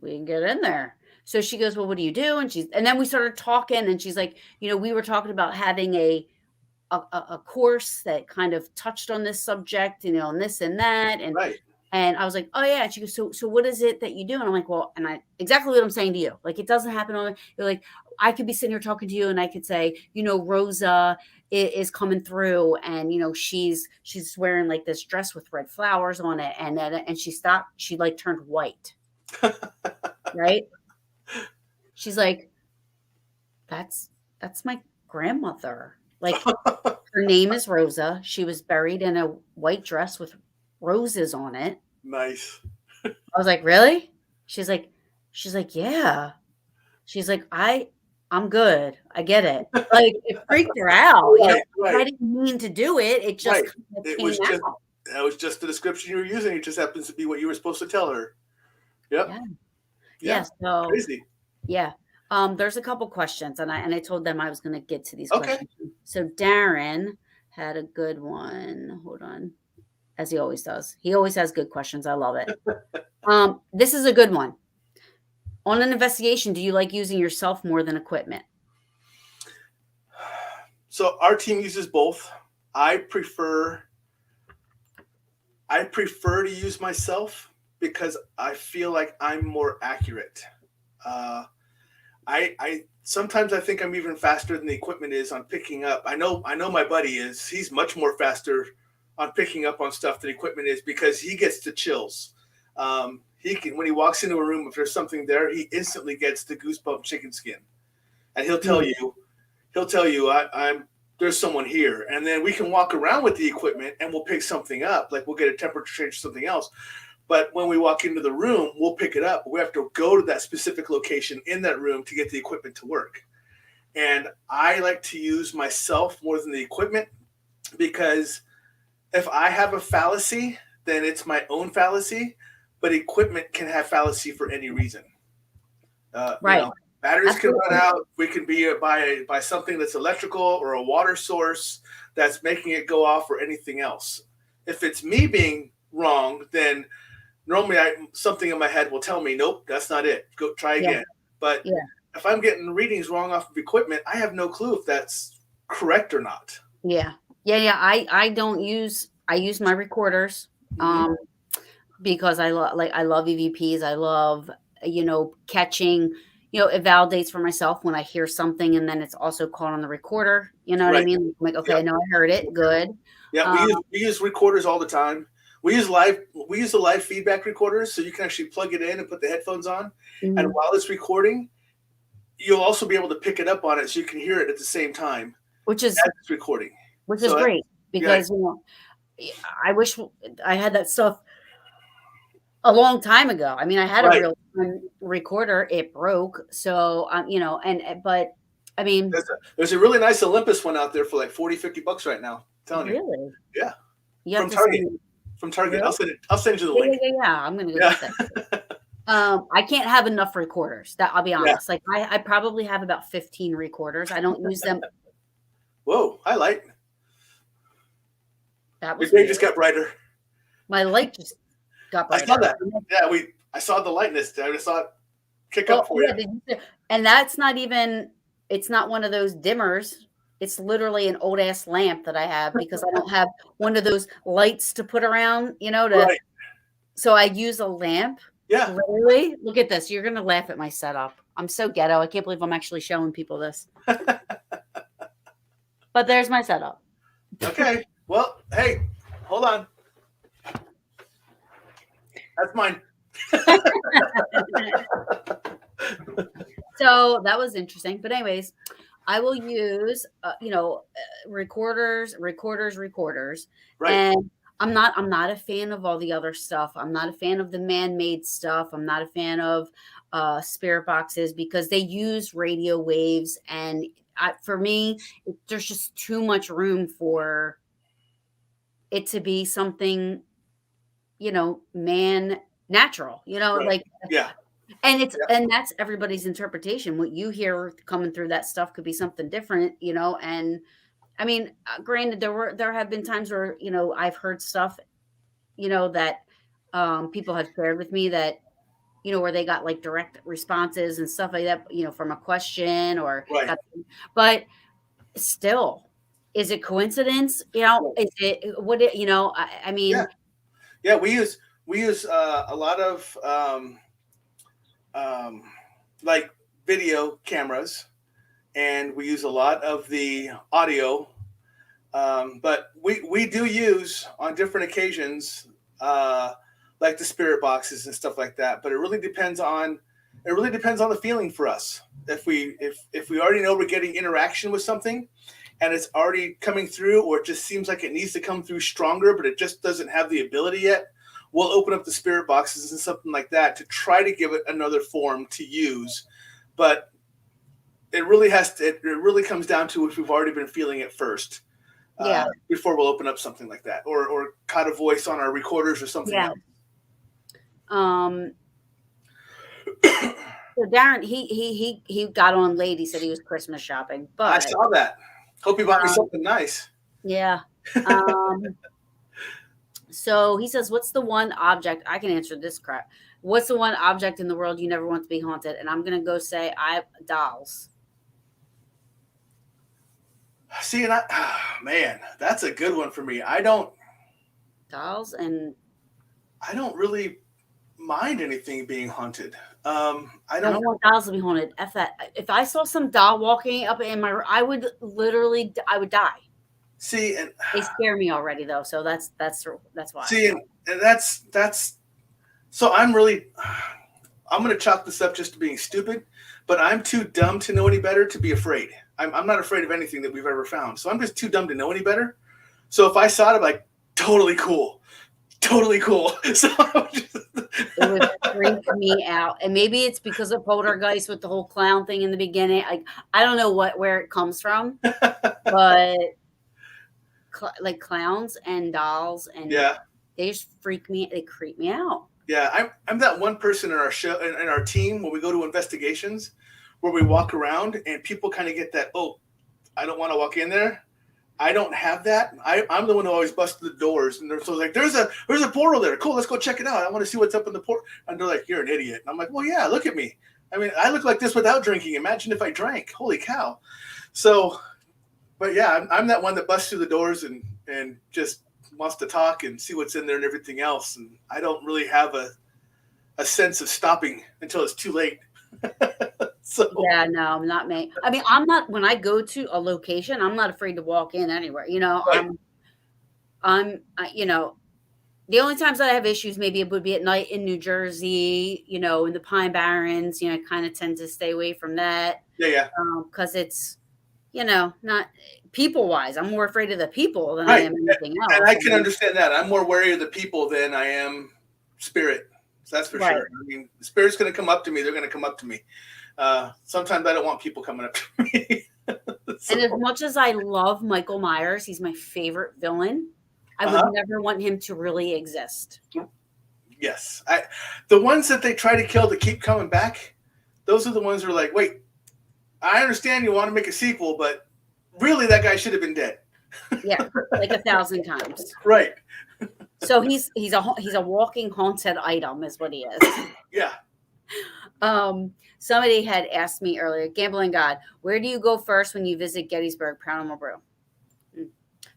we can get in there?" So she goes, "Well, what do you do?" And then we started talking, and she's like, we were talking about having a course that kind of touched on this subject, and this and that, Right. and I was like, "Oh yeah." And she goes, "So what is it that you do?" And I'm like, "Well," and I exactly what I'm saying to you. Like it doesn't happen on. You're like, I could be sitting here talking to you, and I could say, Rosa is coming through, and she's wearing like this dress with red flowers on it, and she stopped. She like turned white, right? She's like, that's my grandmother. Like her name is Rosa. She was buried in a white dress with roses on it. Nice. I was like, "Really?" She's like she's like, "Yeah." She's like, I'm good. I get it." Like, it freaked her out, Right. I Right. didn't mean to do it. It just Right. kinda It came was just out. that was just the description you were using. It just happens to be what you were supposed to tell her. Yep. Yeah. Yeah. Yeah. So Crazy. yeah. There's a couple questions, and I told them I was going to get to these Okay. questions. So Darren had a good one. Hold on, as he always does. He always has good questions. I love it. This is a good one. On an investigation, do you like using yourself more than equipment? So our team uses both. I prefer I prefer to use myself because I feel like I'm more accurate. Uh, I sometimes I think I'm even faster than the equipment is on picking up. I know my buddy is. He's much more faster on picking up on stuff than equipment is because he gets the chills. He can when he walks into a room if there's something there, he instantly gets the goosebump chicken skin, and he'll tell you I'm there's someone here, and then we can walk around with the equipment and we'll pick something up, like we'll get a temperature change or something else. But when we walk into the room, we'll pick it up. We have to go to that specific location in that room to get the equipment to work. And I like to use myself more than the equipment because if I have a fallacy, then it's my own fallacy. But equipment can have fallacy for any reason. Uh, you Right. know, batteries can run Absolutely. out. We can be by something that's electrical or a water source that's making it go off or anything else. If it's me being wrong, then normally something in my head will tell me, nope, that's not it. Go try Yeah. again. But Yeah. if I'm getting readings wrong off of equipment, I have no clue if that's correct or not. Yeah. Yeah. Yeah. I use my recorders. Mm-hmm. Um, because I love EVPs. I love, catching, it validates for myself when I hear something and then it's also caught on the recorder. You know what I Right. mean? I'm like, okay, I Yep. know I heard it. Good. Yeah. Um, We use recorders all the time. We use the live feedback recorders, so you can actually plug it in and put the headphones on. And mhm, while it's recording, you'll also be able to pick it up on it, so you can hear it at the same time which is as it's recording. which is So great yeah, because I wish I had that stuff a long time ago. I mean, I had a right. real time recorder. It broke, so but I mean, There's a really nice Olympus one out there for like 40, $50 right now. I'm telling you. really, Yeah. you have From to send Target. me. From Target. Really? I'll send you the Yeah, link. yeah, yeah, yeah. I'm gonna go Yeah. get that. I can't have enough recorders. That I'll be Yeah. honest. Like I probably have about 15 recorders. I don't use them. Whoa, highlight. That Your was day weird. just got brighter. My light just got I saw brighter. that. Yeah, I saw the lightness. I just saw it kick Oh up for yeah, you. and that's not even. It's not one of those dimmers. It's literally an old ass lamp that I have because I don't have one of those lights to put around. Right. So I use a lamp. Yeah. Literally, look at this. You're gonna laugh at my setup. I'm so ghetto. I can't believe I'm actually showing people this. But there's my setup. Okay. Well, hey, hold on. That's mine. So that was interesting. But anyways, I will use recorders, Right. and I'm not a fan of all the other stuff. I'm not a fan of the man-made stuff. I'm not a fan of spirit boxes because they use radio waves, and for me, there's just too much room for it to be something man natural. Right. Like Yeah. Yeah. and that's everybody's interpretation. What you hear coming through that stuff could be something different, and I mean, granted, there have been times where, I've heard stuff, that people have shared with me that, where they got like direct responses and stuff like that, from a question or Right. got, but still, is it coincidence? Right. Is it what I Yeah. mean, Yeah. We use a lot of um, like video cameras, and we use a lot of the audio. But we do use on different occasions, like the spirit boxes and stuff like that. But it really depends on the feeling for us. If we already know we're getting interaction with something, and it's already coming through, or it just seems like it needs to come through stronger, but it just doesn't have the ability yet, we'll open up the spirit boxes and something like that to try to give it another form to use. But it really comes down to if we've already been feeling it first, yeah, before we'll open up something like that, or caught a voice on our recorders or something yeah. else. Um, So Darren, he got on late. He said he was Christmas shopping, I but saw that. Hope you bought me um, something nice. yeah. Um, so he says, "What's the one object?" I can answer this crap. What's the one object in the world you never want to be haunted? And I'm gonna go say I dolls. See, and man, that's a good one for me. Dolls and I don't really mind anything being haunted. I I don't don't want dolls to be haunted. F that. If I saw some doll walking up in my, I would literally, I would die. see, and They scare me already though, so that's why. see, and that's so I'm going to chalk this up just to being stupid, but I'm too dumb to know any better to be afraid. I'm not afraid of anything that we've ever found. So I'm just too dumb to know any better. So if I saw it, I'm like, totally cool. Totally cool. So It would freak me out, and maybe it's because of Poltergeist with the whole clown thing in the beginning. I don't know where it comes from, but like clowns and dolls, and yeah. they just freak me. They creep me out. Yeah, I'm that one person in our show in our team when we go to investigations where we walk around and people kind of get that, oh, I don't want to walk in there. I don't have that. I'm the one who always busts the doors, and they're so like, there's a portal there. Cool, let's go check it out. I want to see what's up in the portal. And they're like, you're an idiot. And I'm like, well, yeah, look at me. I mean, I look like this without drinking. Imagine if I drank. Holy cow. So, but yeah, I'm that one that busts through the doors and just wants to talk and see what's in there and everything else. And I don't really have a sense of stopping until it's too late. So Yeah, no, I'm not me. I mean, I'm not when I go to a location, I'm not afraid to walk in anywhere. right. The only times that I have issues, maybe it would be at night in New Jersey, in the Pine Barrens. I kind of tend to stay away from that Yeah. because it's, not people wise. I'm more afraid of the people than I Right. am anything else. And I can understand that. I'm more wary of the people than I am spirit. So that's for Right. sure. I mean, the spirit's going to come up to me. They're going to come up to me. Sometimes I don't want people coming up to me. And as much as I love Michael Myers, he's my favorite villain. I would never want him to really exist. Yes. The ones that they try to kill to keep coming back, those are the ones who are like, wait, I understand you want to make a sequel, but really that guy should have been dead. Yeah, like 1,000 times. Right. So he's a walking haunted item, is what he is. Yeah. Somebody had asked me earlier, Gambling God, where do you go first when you visit Gettysburg Paranormal Brew?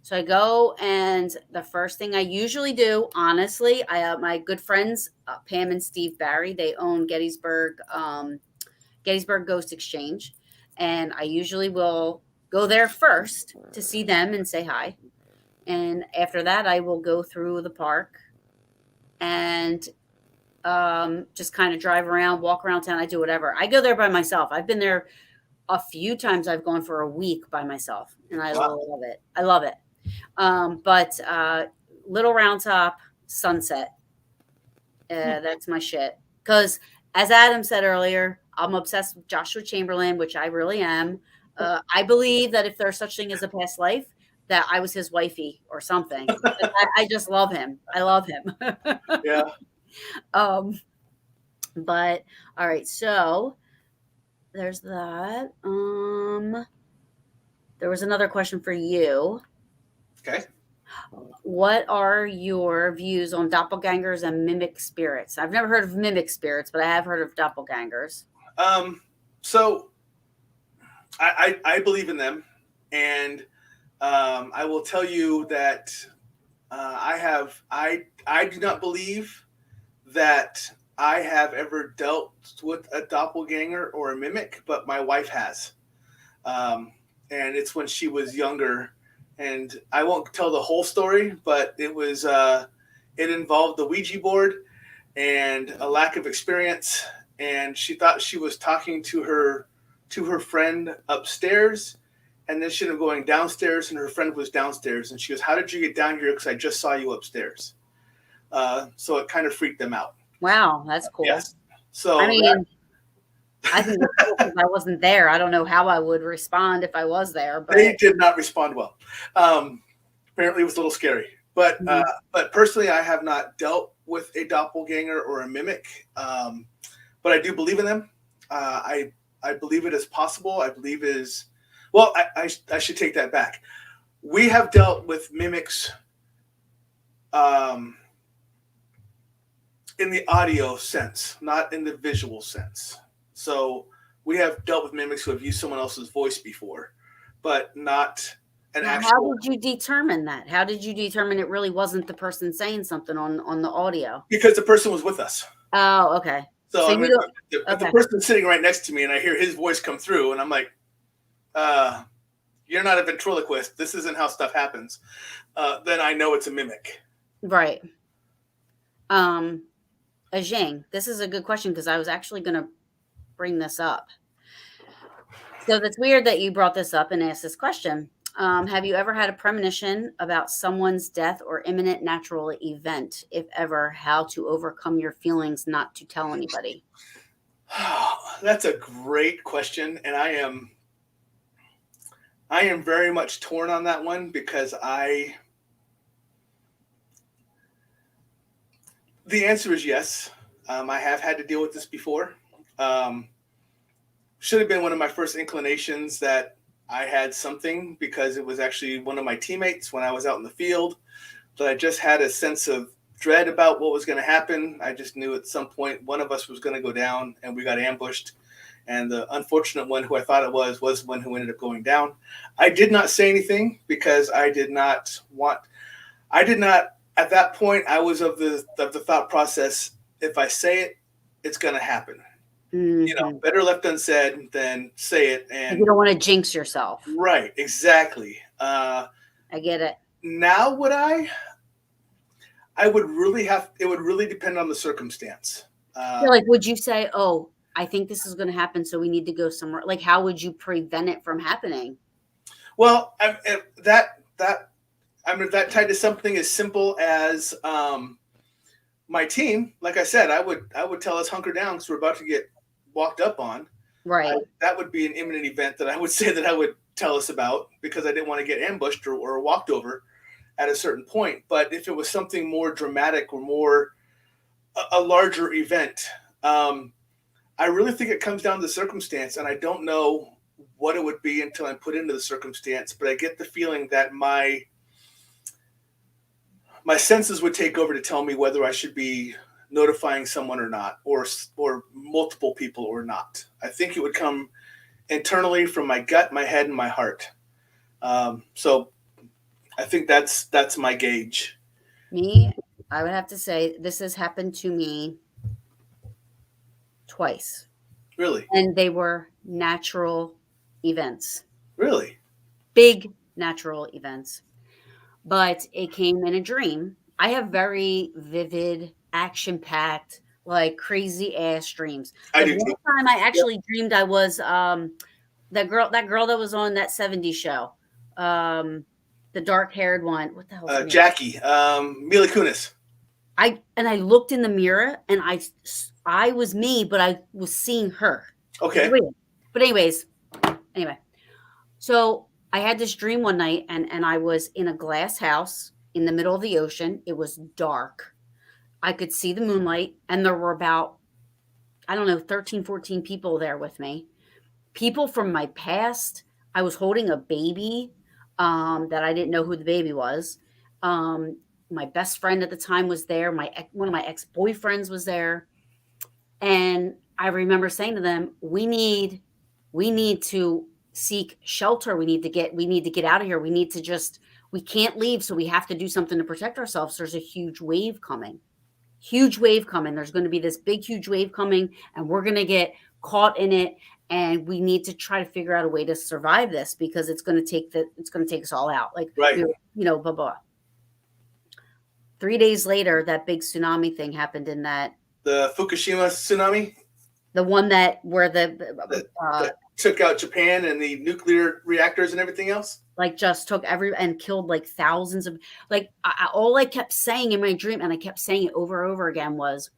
So I go, and the first thing I usually do, honestly, my good friends Pam and Steve Barry, they own Gettysburg Ghost Exchange, and I usually will go there first to see them and say hi. And after that, I will go through the park and just kind of drive around, walk around town. I do whatever. I go there by myself. I've been there a few times. I've gone for a week by myself, and I love it. I love it. But Little Round Top, Sunset, that's my shit. Because as Adam said earlier, I'm obsessed with Joshua Chamberlain, which I really am. I believe that if there's such thing as a past life, that I was his wifey or something. I just love him. I love him. Yeah. But all right, so there's that. There was another question for you. Okay. What are your views on doppelgangers and mimic spirits? I've never heard of mimic spirits, but I have heard of doppelgangers. So I believe in them, and I will tell you that I do not believe that I have ever dealt with a doppelganger or a mimic, but my wife has, and it's when she was younger. And I won't tell the whole story, but it involved the Ouija board and a lack of experience. And she thought she was talking to her friend upstairs, and then she ended up going downstairs, and her friend was downstairs. And she goes, "How did you get down here? Because I just saw you upstairs." So it kind of freaked them out. Wow, that's cool. Yes. So I mean, I think that's cool because I wasn't there. I don't know how I would respond if I was there. But they did not respond well. Apparently, it was a little scary. But but personally, I have not dealt with a doppelganger or a mimic. but I do believe in them. I believe it is possible. I believe it is. Well, I should take that back. We have dealt with mimics um, in the audio sense, not in the visual sense. So we have dealt with mimics who have used someone else's voice before, but not an Now, how actual. did you determine that? How did you determine it really wasn't the person saying something on the audio? Because the person was with us. Oh, okay. So So I you mean, don't. if the Okay. person's sitting right next to me and I hear his voice come through, and I'm like, uh, "You're not a ventriloquist. This isn't how stuff happens." Then I know it's a mimic. Right. Um, Ajing, this is a good question because I was actually going to bring this up. So that's weird that you brought this up and asked this question. Have you ever had a premonition about someone's death or imminent natural event? If ever, how to overcome your feelings not to tell anybody? That's a great question, and I am very much torn on that one because the answer is yes. I have had to deal with this before. Um, should have been one of my first inclinations that I had something because it was actually one of my teammates when I was out in the field. But I just had a sense of dread about what was going to happen. I just knew at some point one of us was going to go down, and we got ambushed. And the unfortunate one, who I thought it was the one who ended up going down. I did not say anything because I did not want. I did not at that point. I was of the thought process: if I say it, it's going to happen. Mhm. Better left unsaid than say it. You And don't want to jinx yourself. right, exactly. I get it. Now would I would really have. It would really depend on the circumstance. Yeah, like, would you say, "Oh, I think this is going to happen, so we need to go somewhere." Like, how would you prevent it from happening? Well, if that tied to something as simple as my team. Like I said, I would tell us hunker down because we're about to get walked up on. Right. That would be an imminent event that I would say that I would tell us about because I didn't want to get ambushed or walked over at a certain point. But if it was something more dramatic or more a larger event, I really think it comes down to the circumstance, and I don't know what it would be until I'm put into the circumstance. But I get the feeling that my senses would take over to tell me whether I should be notifying someone or not, or multiple people or not. I think it would come internally from my gut, my head, and my heart. So I think that's my gauge. Me, I would have to say this has happened to me twice, Really, and they were natural events, really. big natural events, but it came in a dream. I have very vivid, action-packed, like crazy ass dreams. I Like do one too. time I Yep. actually dreamed I was that girl that was on that 70s show. Um the dark-haired one. What the hell's her name? Jackie, Mila Kunis. I looked in the mirror and I was me, but I was seeing her. It was Okay. weird. But anyway. So I had this dream one night and I was in a glass house in the middle of the ocean. It was dark. I could see the moonlight and there were about, I don't know, 13, 14 people there with me. People from my past. I was holding a baby that I didn't know who the baby was. Um, my best friend at the time was there. One of my ex boyfriends was there, and I remember saying to them, we need to seek shelter. We need to get out of here. We can't leave, so we have to do something to protect ourselves. There's a huge wave coming." Huge wave coming. There's going to be this big, huge wave coming, and we're going to get caught in it. And we need to try to figure out a way to survive this because it's going to take us all out. Like Right. blah blah. 3 days later, that big tsunami thing happened in The Fukushima tsunami the one that where that took out Japan and the nuclear reactors and everything else. like just took and killed like thousands of like all I kept saying in my dream, and I kept saying it over and over again, was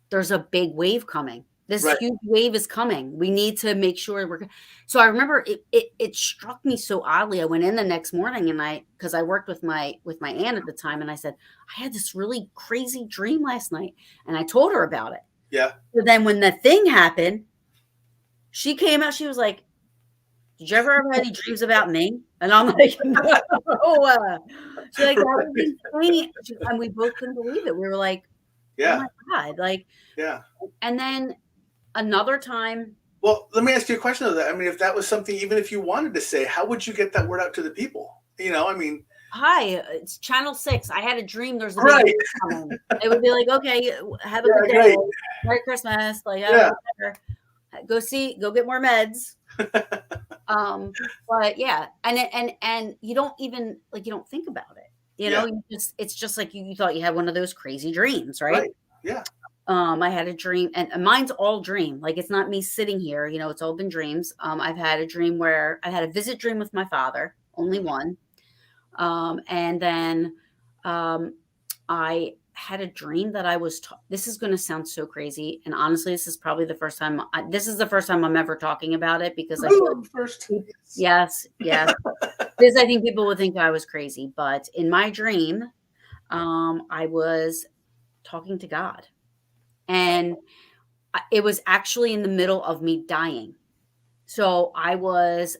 there's a big wave coming. This Right. huge wave is coming. We need to make sure so I remember it struck me so oddly. I went in the next morning and because I worked with my aunt at the time, and I said, I had this really crazy dream last night, and I told her about it. Yeah. So then when the thing happened, she came out, she was like, "Did you ever have any dreams about me?" And I'm like, "No." She's like, "That was insane." And we both couldn't believe it. We were like, "Oh Yeah. my God." Like, Yeah. and then another time. Well, let me ask you a question of that. I mean, if that was something, even if you wanted to say, how would you get that word out to the people? I mean, Hi, it's Channel 6. I had a dream there's a big right. event coming. It would be like, "Okay, have a Yeah, good day. great. Merry Christmas." Like, Yeah. whatever. Go get more meds. But yeah, and you don't even like you don't think about it. Yeah. It's just like you thought you had one of those crazy dreams, right? Right. Yeah. I had a dream, and mine's all dream. Like it's not me sitting here, it's all been dreams. I've had a dream where I had a visit dream with my father, only one. And then um, I had a dream that I was. This is going to sound so crazy, and honestly, this is probably the first time. This is the first time I'm ever talking about it because I feel Ooh, first. like, yes, yes. Because I think people would think I was crazy, but in my dream, I was talking to God, and it was actually in the middle of me dying. So I was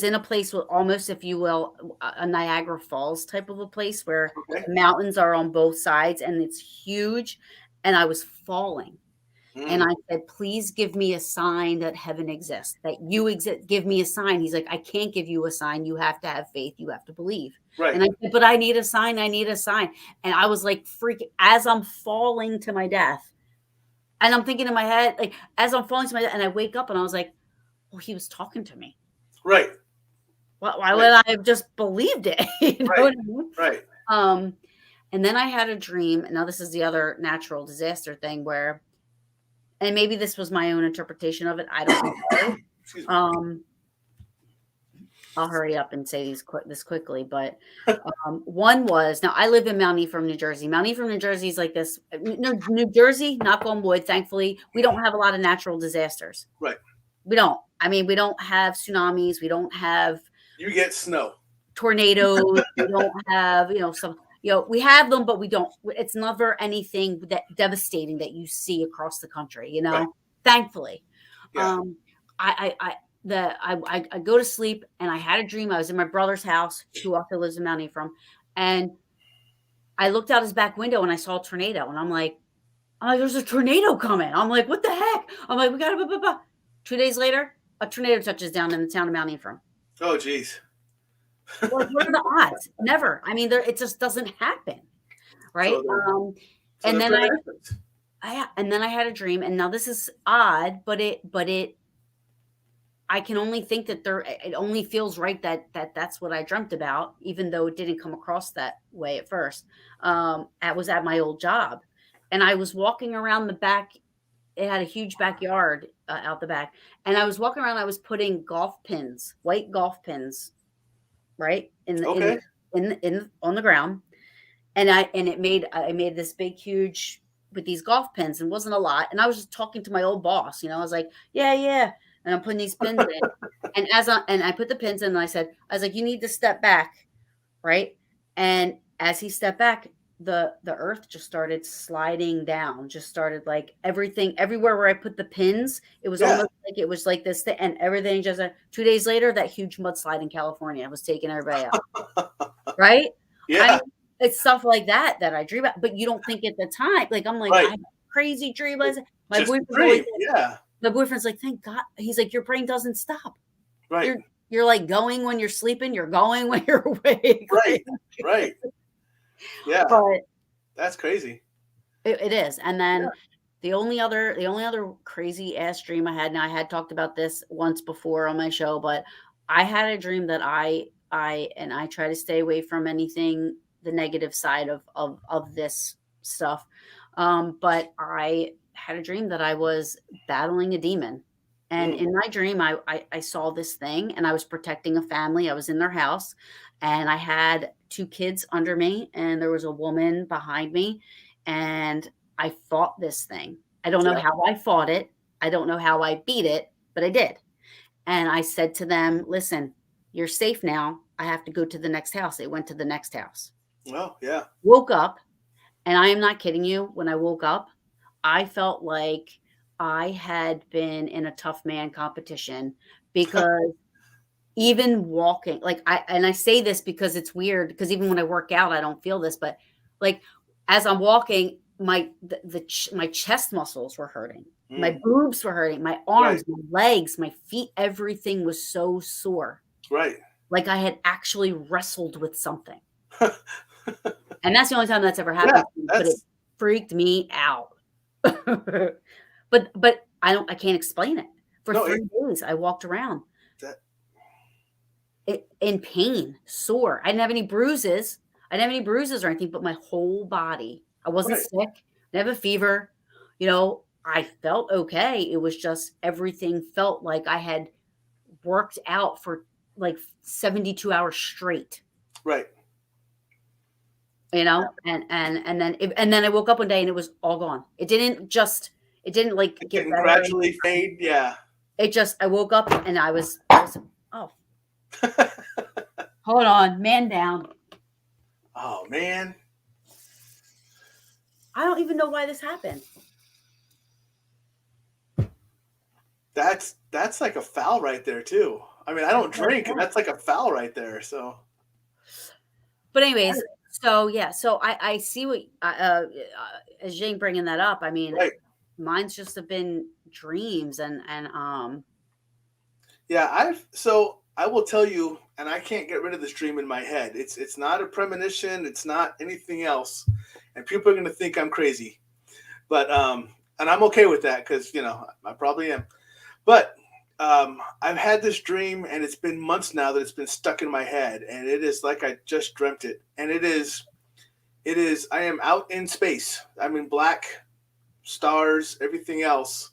in a place with almost, if you will, a Niagara Falls type of a place where Okay. the mountains are on both sides and it's huge, and I was falling. And Mm. I said, "Please give me a sign that heaven exists, that you exist. Give me a sign." He's like, "I can't give you a sign. You have to have faith. You have to believe." Right. And I said, "But I need a sign. I need a sign." And I was like freaking as I'm falling to my death. And I'm thinking in my head, like as I'm falling to my death, and I wake up and I was like, "Well, he was talking to me. Right. Why would Right. I have just believed it?" You know Right. what I mean? Right. Um, and then I had a dream. And now this is the other natural disaster thing where, and maybe this was my own interpretation of it. I don't know. Excuse me. Um, I'll hurry up and say this quickly, but one was now I live in Mount Ephraim, New Jersey. Mount Ephraim, New Jersey is like this. No, New Jersey, knock on wood, thankfully, we don't have a lot of natural disasters. Right. We don't. I mean, we don't have tsunamis. We don't have You get snow. tornadoes. We don't have, we have them, but we don't. It's never anything that devastating that you see across the country. Right. Thankfully. Yeah. I go to sleep and I had a dream. I was in my brother's house, who also lives in Mount Ephraim, and I looked out his back window and I saw a tornado, and I'm like, "There's a tornado coming." I'm like, "What the heck?" I'm like, "We got to." Blah, blah, blah. 2 days later, a tornado touches down in the town of Mount Ephraim. Oh, geez. Like, what are the odds? Never. I mean, it just doesn't happen, right? So the so And the then prayer happens. I had a dream, and now this is odd, but I can only think that it only feels right that's what I dreamt about, even though it didn't come across that way at first. I was at my old job, and I was walking around the back. It had a huge backyard out the back, and I was walking around. I was putting golf pins, white golf pins, right in the Okay. in on the ground, and I made this big huge with these golf pins, and it wasn't a lot. And I was just talking to my old boss. I was like, "Yeah, yeah," and I'm putting these pins in. And I put the pins in, and I was like, "You need to step back," right? And as he stepped back, the earth just started sliding down, just started like everything, everywhere where I put the pins, it was Yeah. almost like it was like this thing, and everything just 2 days later, that huge mudslide in California was taking everybody out. Right? I Yeah. mean, it's stuff like that I dream about, but you don't think at the time. Like I'm like, I Right. had a crazy dream. My Just a boyfriend's always dream. Yeah. my boyfriend's like, "Thank God." He's like, "Your brain doesn't stop. Right. You're like going when you're sleeping, you're going when you're awake." Right. Right. Yeah. But That's crazy. it is. And then Yeah. the only other crazy ass dream I had, and I had talked about this once before on my show, but I had a dream that I try to stay away from anything the negative side of this stuff. But I had a dream that I was battling a demon. And Mm. in my dream, I saw this thing, and I was protecting a family. I was in their house, and I had two kids under me, and there was a woman behind me, and I fought this thing. I don't know Yeah. how I fought it. I don't know how I beat it, but I did. And I said to them, "Listen, you're safe now. I have to go to the next house." They went to the next house. Well, yeah. Woke up, and I am not kidding you. When I woke up, I felt like I had been in a tough man competition because even walking, like I say this because it's weird because even when I work out, I don't feel this, but like as I'm walking, my chest muscles were hurting. My Mm, boobs were hurting, my right, arms, my legs, my feet, everything was so sore. right. Like I had actually wrestled with something. And that's the only time that's ever Yeah, happened to me, but it that's freaked me out. But I can't explain it. For no, 3 days, I walked around that in pain, sore. I didn't have any bruises. I didn't have any bruises or anything, but my whole body. I wasn't right, sick. I didn't have a fever. I felt okay. It was just everything felt like I had worked out for like 72 hours straight. right. And then I woke up one day and it was all gone. It didn't like It get can better. gradually fade. Yeah. It just I woke up and I was oh, hold on, man down. Oh man, I don't even know why this happened. that's like a foul right there too. I mean, I don't drink, and that's like a foul right there. So But anyways, so yeah, so I see what as Jane bringing that up. I mean, right, mine's just have been dreams and yeah. I will tell you, and I can't get rid of this dream in my head. It's not a premonition. It's not anything else, and people are going to think I'm crazy. But and I'm okay with that because I probably am. But I've had this dream, and it's been months now that it's been stuck in my head, and it is like I just dreamt it, and it is. It is. I am out in space. I'm in black stars, everything else,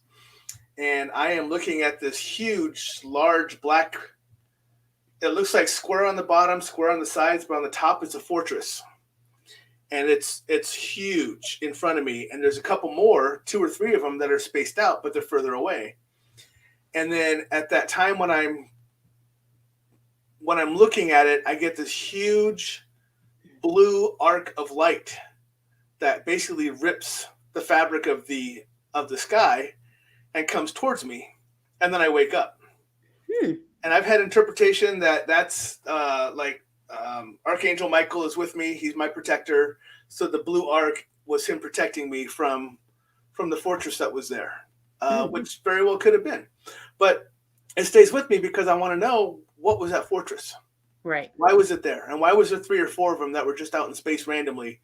and I am looking at this huge, large black. It looks like square on the bottom, square on the sides, but on the top it's a fortress, and it's huge in front of me. And there's a couple more, two or three of them that are spaced out, but they're further away. And then at that time when I'm looking at it, I get this huge blue arc of light that basically rips the fabric of the sky and comes towards me, and then I wake up. hmm, And I've had interpretation that that's Archangel Michael is with me. He's my protector. So the blue arc was him protecting me from the fortress that was there, hmm, which very well could have been. But it stays with me because I want to know what was that fortress. right, Why was it there? And why was there three or four of them that were just out in space randomly?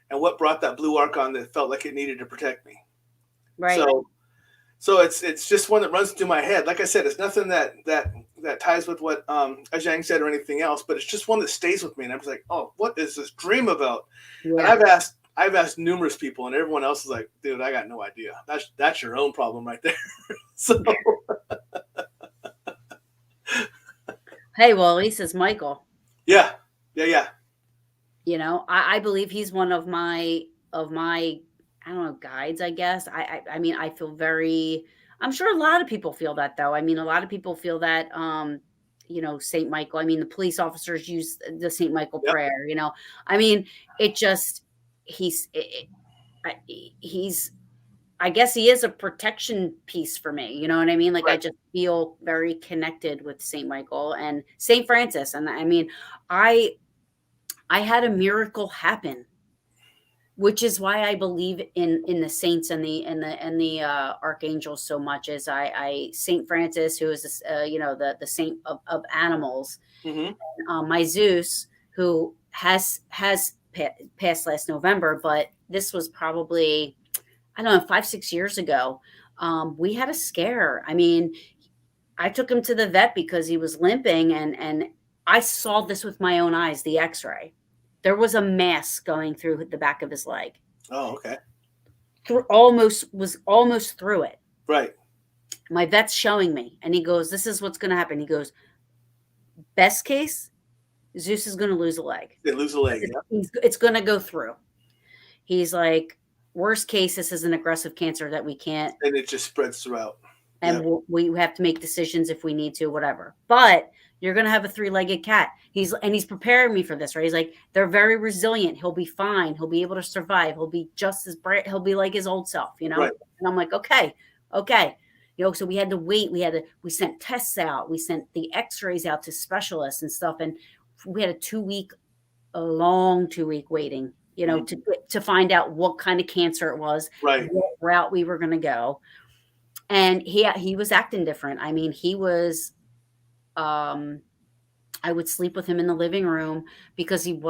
And what brought that blue arc on that felt like it needed to protect me? right. So it's just one that runs through my head. Like I said, it's nothing that ties with what Ajang said or anything else, but it's just one that stays with me. And I was like, oh, what is this dream about? And Yeah. I've asked numerous people, and everyone else is like, dude, I got no idea. That's your own problem right there. So Hey, well, at least it's Michael. yeah, yeah. I believe he's one of my I don't know, guides, I guess. I mean, I feel very I'm sure a lot of people feel that though. I mean, a lot of people feel that Saint Michael. I mean, the police officers use the Saint Michael Yep. prayer. I mean, it just he's it, I- he's I guess he is a protection piece for me. You know what I mean? Like I Right. just feel very connected with Saint Michael and Saint Francis. And I mean, I I had a miracle happen, which is why I believe in the saints and the archangels so much. As I Saint Francis, who is this, the saint of animals, Mm-hmm. my Zeus, who passed last November, but this was probably I don't know 5-6 years ago. We had a scare. I mean, I took him to the vet because he was limping, and I saw this with my own eyes, the X-ray. There was a mass going through the back of his leg. Oh, okay. Almost through it. Right. My vet's showing me, and he goes, "This is what's going to happen." He goes, "Best case, Zeus is going to lose a leg. They lose a leg. Yeah. It's going to go through." He's like, "Worst case, this is an aggressive cancer that we can't, And it just spreads throughout. and Yeah. we have to make decisions if we need to, whatever. But You're going to have a three-legged cat. He's preparing me for this, right? He's like, they're very resilient. He'll be fine. He'll be able to survive. He'll be just as bright. He'll be like his old self, you know? Right. And I'm like, okay, okay. You know, so we had to wait. We sent tests out. We sent the x-rays out to specialists and stuff. And we had a long 2-week waiting, you know, to find out what kind of cancer it was, Right. what route we were going to go. And he was acting different. I mean, he was, I would sleep with him in the living room because he'd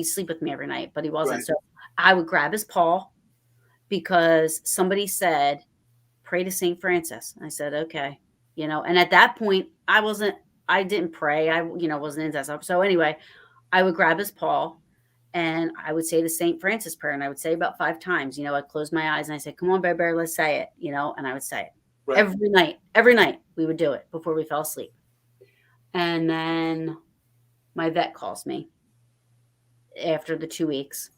sleep with me every night, but he wasn't. Right. So I would grab his paw because somebody said, pray to St. Francis. I said, okay, you know, and at that point I didn't pray. I, you know, wasn't into that stuff. So anyway, I would grab his paw and I would say the St. Francis prayer. And I would say about 5 times, you know, I'd close my eyes and I said, come on, Bear, let's say it, you know, and I would say it Right. every night we would do it before we fell asleep. And then my vet calls me after the 2 weeks.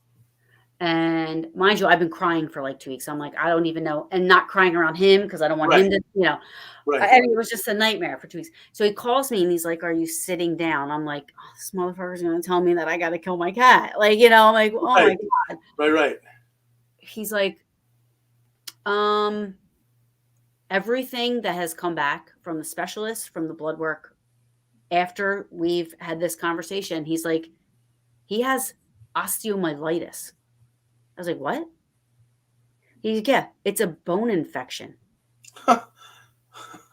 And mind you, I've been crying for like 2 weeks. I'm like, I don't even know. And not crying around him because I don't want him to, you know. Right. I mean, it was just a nightmare for 2 weeks. So he calls me and he's like, are you sitting down? I'm like, oh, this motherfucker's going to tell me that I got to kill my cat. Like, you know, I'm like, oh Right. my God. Right. He's like, everything that has come back from the specialist, from the blood work, after we've had this conversation, he's like, he has osteomyelitis. I was like, what? He's like, yeah, it's a bone infection.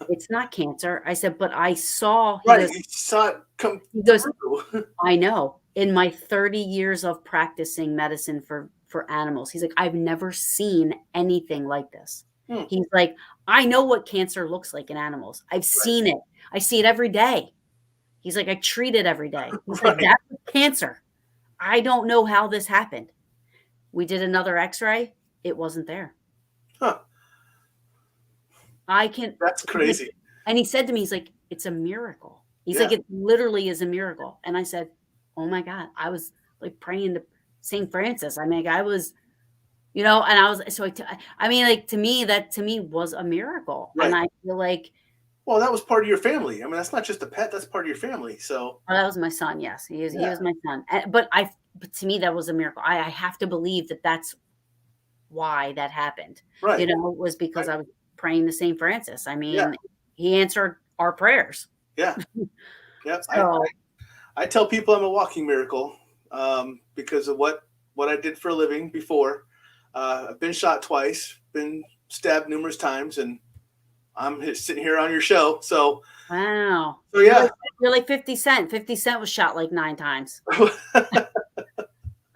It's not cancer. I said, but I saw. Right. You saw it come through. I know. In my 30 years of practicing medicine for animals, he's like, I've never seen anything like this. He's like, I know what cancer looks like in animals. I've seen it. I see it every day. He's like, I treat it every day. He's like, that's cancer. I don't know how this happened. We did another x-ray. It wasn't there. Huh. That's crazy. And he said to me, he's like, it's a miracle. He's like, it literally is a miracle. And I said, oh my God, I was like praying to St. Francis. I mean, I was, you know, and I was, so I mean, like to me was a miracle. Right. And I feel like, well, that was part of your family. I mean, that's not just a pet, that's part of your family. So that was my son. Yes. He was my son. But to me, that was a miracle. I have to believe that that's why that happened. Right. You know, it was because I was praying to St. Francis. I mean, he answered our prayers. Yeah. Yeah. So, I tell people I'm a walking miracle because of what I did for a living before. I've been shot twice, been stabbed numerous times, and I'm sitting here on your show. So wow. So yeah. You're like 50 Cent. 50 Cent was shot like 9 times. Yeah,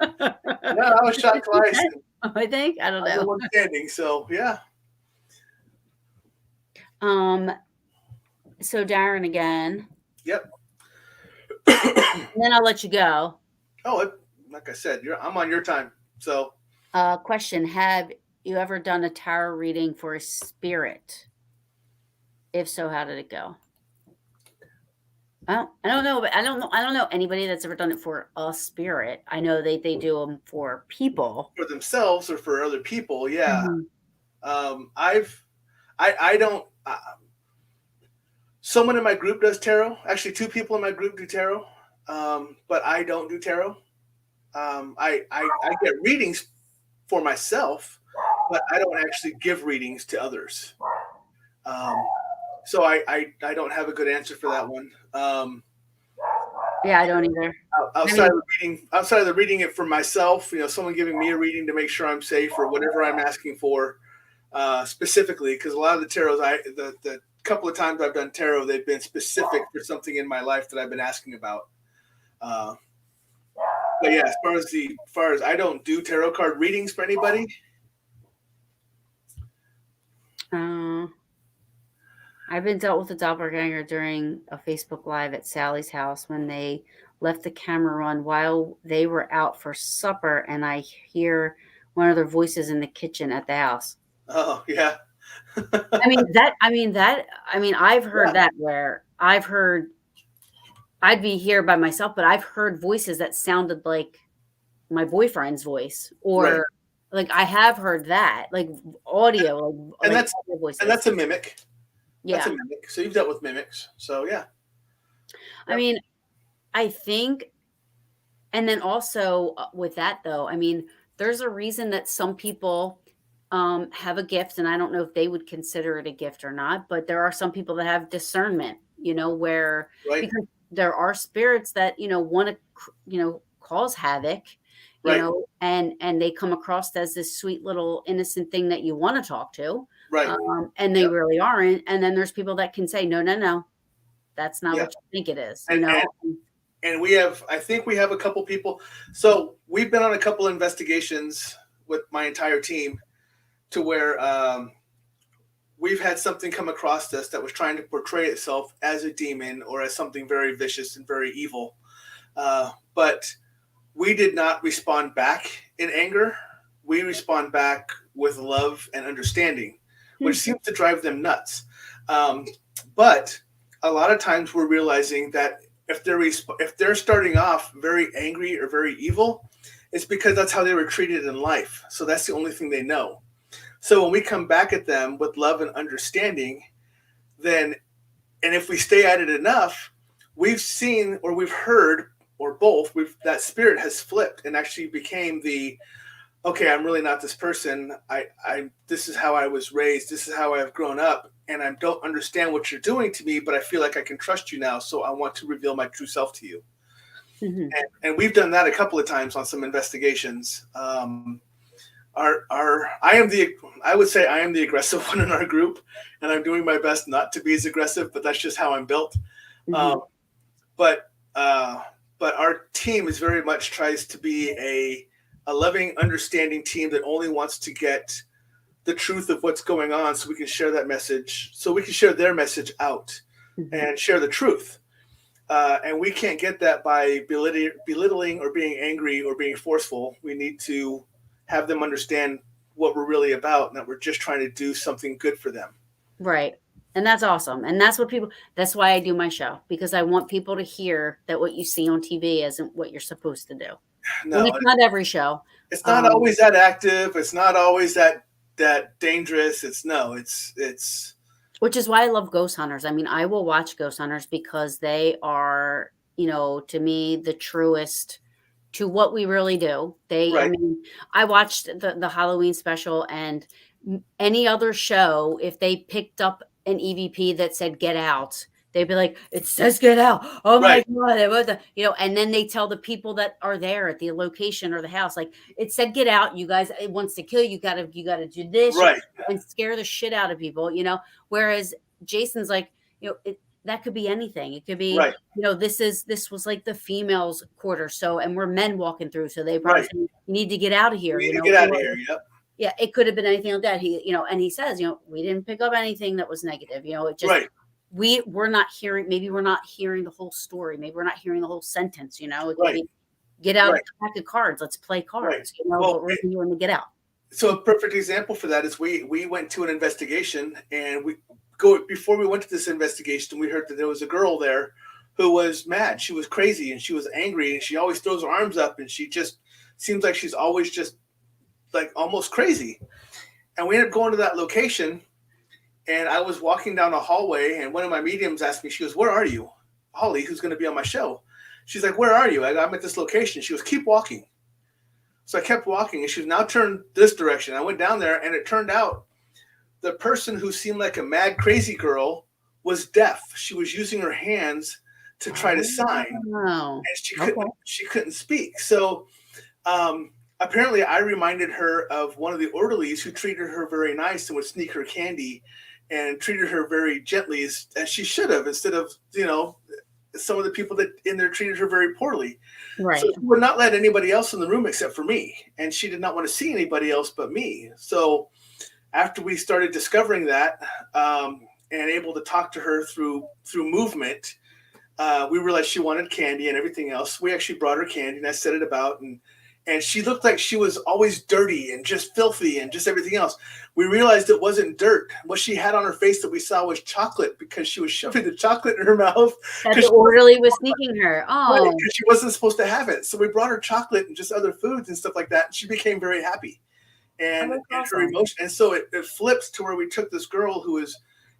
I was shot twice. I think. I don't know. I'm the one standing, so yeah. So Darren again. Yep. And then I'll let you go. Oh, like I said, I'm on your time. So question, have you ever done a tarot reading for a spirit? If so, how did it go? I don't know, but I don't know anybody that's ever done it for a spirit. I know they do them for people, for themselves or for other people. Yeah. Mm-hmm. I don't. Someone in my group does tarot. Actually, 2 people in my group do tarot, but I don't do tarot. I get readings for myself, but I don't actually give readings to others. So I don't have a good answer for that one. Yeah, I don't either. Outside of the reading it for myself, you know, someone giving me a reading to make sure I'm safe or whatever I'm asking for, specifically, because a lot of the tarots, the couple of times I've done tarot, they've been specific for something in my life that I've been asking about. But yeah, as far as I don't do tarot card readings for anybody. I've been dealt with a doppelganger during a Facebook Live at Sally's house when they left the camera on while they were out for supper, and I hear one of their voices in the kitchen at the house. Oh yeah. I've heard that where I've heard, I'd be here by myself, but I've heard voices that sounded like my boyfriend's voice, or like I have heard that, like audio, and that's a mimic. Yeah. That's a mimic. So you've dealt with mimics. So yeah. I Yep. mean, I think, and then also with that though, I mean, there's a reason that some people have a gift, and I don't know if they would consider it a gift or not, but there are some people that have discernment, where Right. because there are spirits that, want to, cause havoc, Right. and they come across as this sweet little innocent thing that you want to talk to, Right. and they Yep. really aren't. And then there's people that can say, no, no, no, that's not Yeah. what you think it is, And we have, I think we have a couple people. So we've been on a couple investigations with my entire team to where we've had something come across us that was trying to portray itself as a demon or as something very vicious and very evil. But we did not respond back in anger. We respond back with love and understanding, which seems to drive them nuts. Um, but a lot of times we're realizing that if they're starting off very angry or very evil, it's because that's how they were treated in life. So that's the only thing they know. So when we come back at them with love and understanding, then, and if we stay at it enough, we've seen or we've heard or both, that spirit has flipped and actually became the, okay, I'm really not this person. This is how I was raised. This is how I've grown up, and I don't understand what you're doing to me, but I feel like I can trust you now, so I want to reveal my true self to you. Mhm. And we've done that a couple of times on some investigations. I would say I am the aggressive one in our group, and I'm doing my best not to be as aggressive, but that's just how I'm built. Mhm. But but our team is very much tries to be a loving, understanding team that only wants to get the truth of what's going on, so we can share that message, so we can share their message out Mhm. and share the truth. And we can't get that by belittling or being angry or being forceful. We need to have them understand what we're really about, and that we're just trying to do something good for them. Right. And that's awesome. And that's why I do my show, because I want people to hear that what you see on TV isn't what you're supposed to do. And No, it's not every show. it's not Um, always that active. It's not always that dangerous. It's which is why I love ghost hunters. I mean, I will watch ghost hunters because they are, to me, the truest to what we really do. I right, mean, I watched the Halloween special, and any other show, if they picked up an EVP that said "Get out," they'd be like, "It says get out." Oh my right, god! What the, and then they tell the people that are there at the location or the house, like, "It said get out. You guys, it wants to kill you. You gotta do this," right, and scare the shit out of people. Whereas Jason's like, that could be anything. It could be, right, this was like the females quarter. So, and we're men walking through. So they probably right. say, you need to get out of We here, need to get out of or here. Yep. yeah, it could have been anything like that. And he says, we didn't pick up anything that was negative. It just, Right, we're not hearing, maybe we're not hearing the whole story. Maybe we're not hearing the whole sentence. It could right, be, get out right, the pack of cards. Let's play right. cards, Well, but we're going to get out. so a perfect example for that is we went to an investigation, and we go before we went to this investigation, we heard that there was a girl there who was mad. She was crazy and she was angry, and she always throws her arms up, and she just seems like she's always just like almost crazy. And we ended up going to that location, and I was walking down a hallway, and one of my mediums asked me, she goes, "Where are you?" Holly, who's going to be on my show. She's like, "Where are you?" I'm at this location. She goes, "Keep walking." So I kept walking, and she was now turned this direction. I went down there, and it turned out the person who seemed like a mad, crazy girl was deaf. She was using her hands to try to sign, Oh, and okay. she couldn't speak. So apparently, I reminded her of one of the orderlies who treated her very nice and would sneak her candy and treated her very gently, as she should have, instead of some of the people that in there treated her very poorly. So Right. she would not let anybody else in the room except for me, and she did not want to see anybody else but me. So after we started discovering that, and able to talk to her through movement, we realized she wanted candy and everything else. We actually brought her candy, and I set it about, and she looked like she was always dirty and just filthy and just everything else. We realized it wasn't dirt. What she had on her face that we saw was chocolate, because she was shoving the chocolate in her mouth That the because orderly was sneaking her. Oh, she wasn't supposed to have it. So we brought her chocolate and just other foods and stuff like that. And she became very happy. oh, And that's her awesome. emotion, and so it flips to where we took this girl who was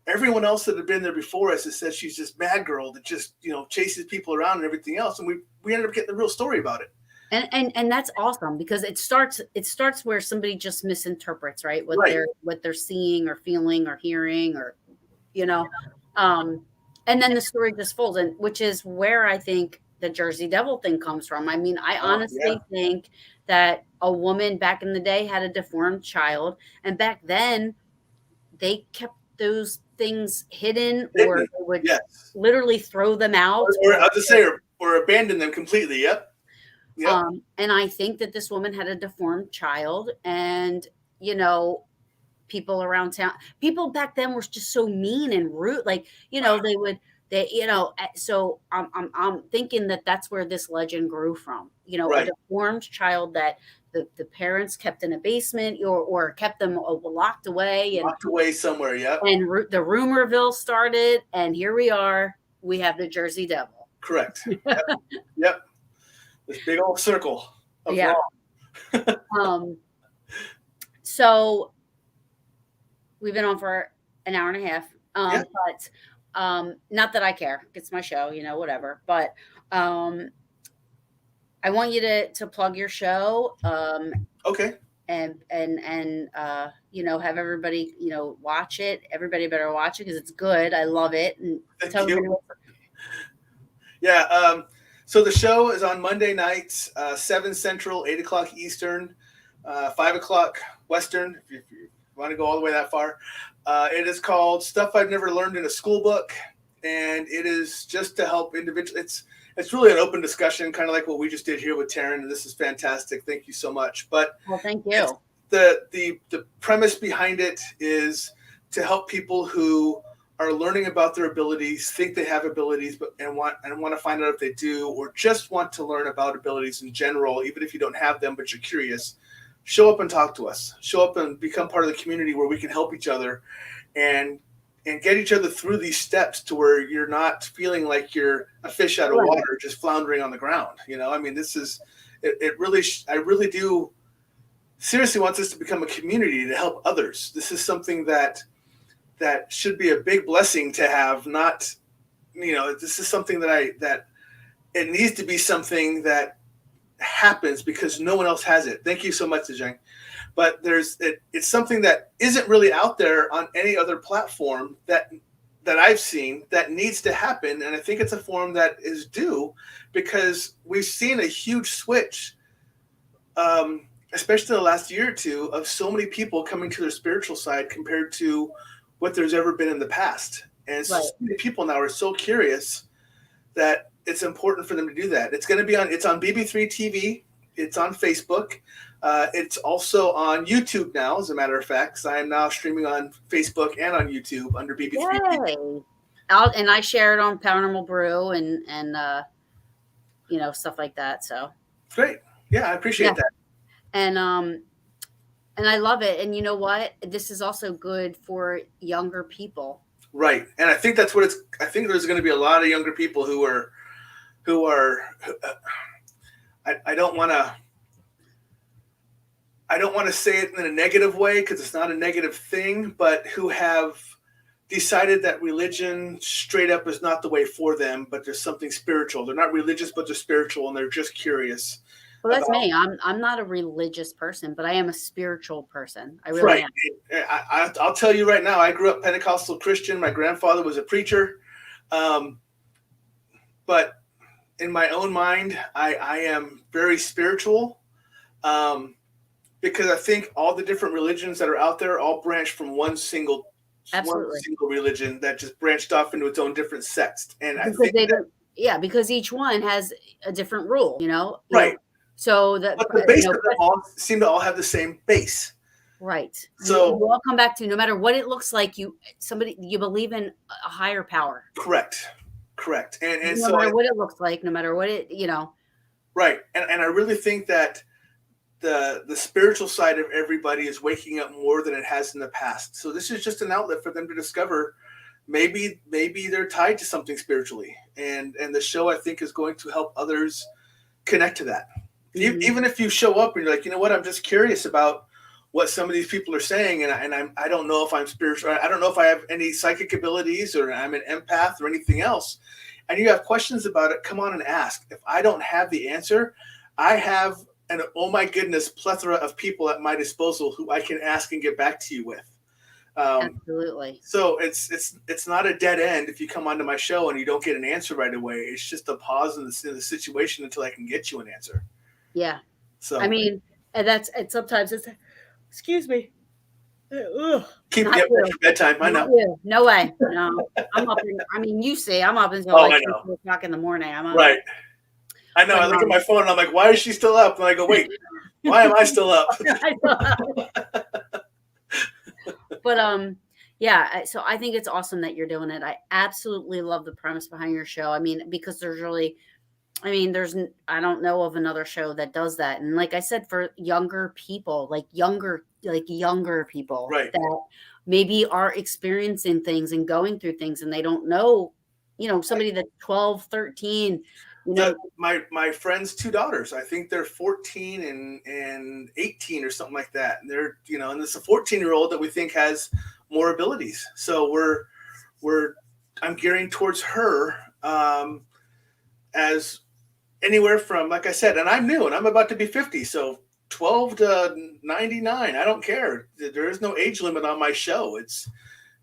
everyone else that had been there before us has said she's just mad girl that just, chases people around and everything else. And we ended up getting the real story about it. And that's awesome, because it starts where somebody just misinterprets, right? Right. What they're seeing or feeling or hearing, or, you know, and then the story just folds, and which is where I think the Jersey Devil thing comes from. I mean, I Oh, yeah. honestly think that a woman back in the day had a deformed child, and back then they kept those things hidden, or Hidden. they would Yes. literally throw them out, Or I'll just say, or abandon them completely. Yep. Yep. and I think that this woman had a deformed child, and, you know, people around town, people back then were just so mean and rude. Like, so I'm thinking that that's where this legend grew from. A Right. deformed child that the parents kept in a basement, or kept them locked away, Locked away somewhere. Yep. and the rumorville started, and here we are. We have the Jersey Devil. Correct. Yep. Yep. This big old circle of Yeah. wrong. So we've been on for an hour and a half. Yeah. But not that I care. It's my show, whatever. But I want you to plug your show. Okay. And have everybody, watch it. Everybody better watch it, because it's good. I love it. And Thank you. Yeah. So the show is on Monday nights, 7 Central, 8 o'clock Eastern, 5 o'clock Western, if you want to go all the way that far. It is called Stuff I've Never Learned in a Schoolbook, and it is just to help individuals. It's really an open discussion, kind of like what we just did here with Taryn, and this is fantastic. Thank you so much. But well, thank you. The premise behind it is to help people who are learning about their abilities, think they have abilities, and want to find out if they do, or just want to learn about abilities in general, even if you don't have them but you're curious. Show up and talk to us. Show up and become part of the community where we can help each other and get each other through these steps to where you're not feeling like you're a fish out of water, just floundering on the ground. I mean, this is it. Really, I really do seriously want this to become a community to help others. This is something that should be a big blessing to have. Not, this is something that it needs to be something that happens because no one else has it. Thank you so much, Zhang. But it's something that isn't really out there on any other platform that I've seen that needs to happen. And I think it's a form that is due, because we've seen a huge switch, especially the last year or two, of so many people coming to their spiritual side compared to what there's ever been in the past. And so many people now are so curious that it's important for them to do that. It's on BB3 TV. It's on Facebook. It's also on YouTube now, as a matter of fact, because I am now streaming on Facebook and on YouTube under BB3 TV. And I share it on Paranormal Brew and stuff like that. So great. Yeah, I appreciate that. And I love it. And you know what? This is also good for younger people. Right. And I think that's what I think there's going to be a lot of younger people who are I don't want to say it in a negative way, because it's not a negative thing, but who have decided that religion straight up is not the way for them, but there's something spiritual. They're not religious, but they're spiritual, and they're just curious. Well, that's me. I'm not a religious person, but I am a spiritual person. I really am. I'll tell you right now, I grew up Pentecostal Christian. My grandfather was a preacher. But in my own mind, I am very spiritual, because I think all the different religions that are out there all branch from one single religion that just branched off into its own different sects. And because each one has a different rule, Right. So but the base of them all seem to all have the same base. Right. So you all come back to, no matter what it looks like, you believe in a higher power. Correct. And no matter what it looks like, no matter what it, Right. And I really think that the spiritual side of everybody is waking up more than it has in the past. So this is just an outlet for them to discover maybe they're tied to something spiritually. And the show, I think, is going to help others connect to that. Mm-hmm. Even if you show up and you're like, you know what, I'm just curious about what some of these people are saying, and I don't know if I'm spiritual. I don't know if I have any psychic abilities or I'm an empath or anything else. And you have questions about it, come on and ask. If I don't have the answer, I have an oh my goodness plethora of people at my disposal who I can ask and get back to you with. Absolutely. So it's not a dead end if you come onto my show and you don't get an answer right away. It's just a pause in the situation until I can get you an answer. Yeah. So I mean, and sometimes it's, excuse me. Ugh, keep not it you. your bedtime. I Not know. you. No way. No. I'm up in, I mean, you see, I'm up until Oh, like I 3, know. 4 o'clock in the morning. I'm up. Right. I know. But I look at my phone and I'm like, why is she still up? And I go, wait, why am I still up? But yeah, so I think it's awesome that you're doing it. I absolutely love the premise behind your show. I mean, because there's really, I mean, I don't know of another show that does that. And like I said, for younger people, like younger people Right. that maybe are experiencing things and going through things and they don't know, somebody that's 12, 13, my friend's 2 daughters, I think they're 14 and 18 or something like that. And they're, and it's a 14-year-old that we think has more abilities. So I'm gearing towards her as anywhere from, like I said, and I'm new and I'm about to be 50. So 12 to 99, I don't care. There is no age limit on my show. It's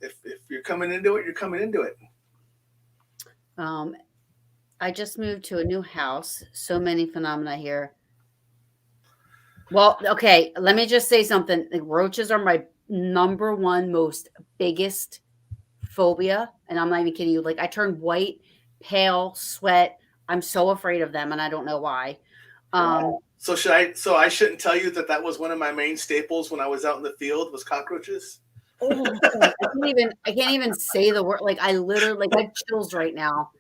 if you're coming into it, you're coming into it. I just moved to a new house. So many phenomena here. Well, okay, let me just say something. Like, roaches are my number one most biggest phobia, and I'm not even kidding you. Like, I turn white, pale, sweat. I'm so afraid of them, and I don't know why. So I shouldn't tell you that was one of my main staples when I was out in the field was cockroaches. Oh, I can't even say the word. Like, I literally, like, I have chills right now.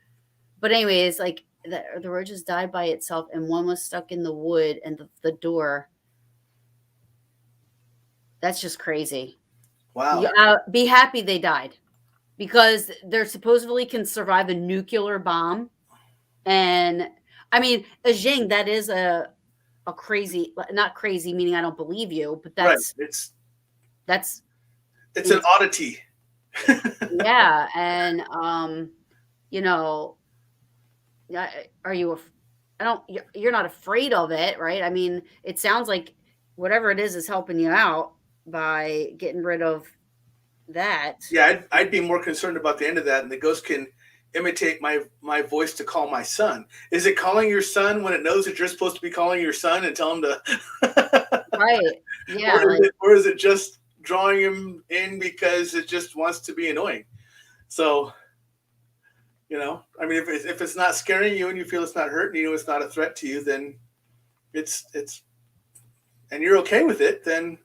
But anyways, like the roaches died by itself, and one was stuck in the wood and the door. That's just crazy. Wow. Be happy they died, because they're supposedly can survive a nuclear bomb. And I mean, a Jing, that is a crazy, not crazy meaning I don't believe you, but that's right. It's an oddity. Yeah. And are you you're not afraid of it, right? I mean, it sounds like whatever it is helping you out by getting rid of that. Yeah, I'd be more concerned about the end of that, and the ghost can imitate my voice to call my son. Is it calling your son when it knows that you're supposed to be calling your son and tell him to right? Yeah. Or is it just drawing him in because it just wants to be annoying? So, I mean, if it's not scaring you and you feel it's not hurting you, it's not a threat to you, then it's and you're okay with it, then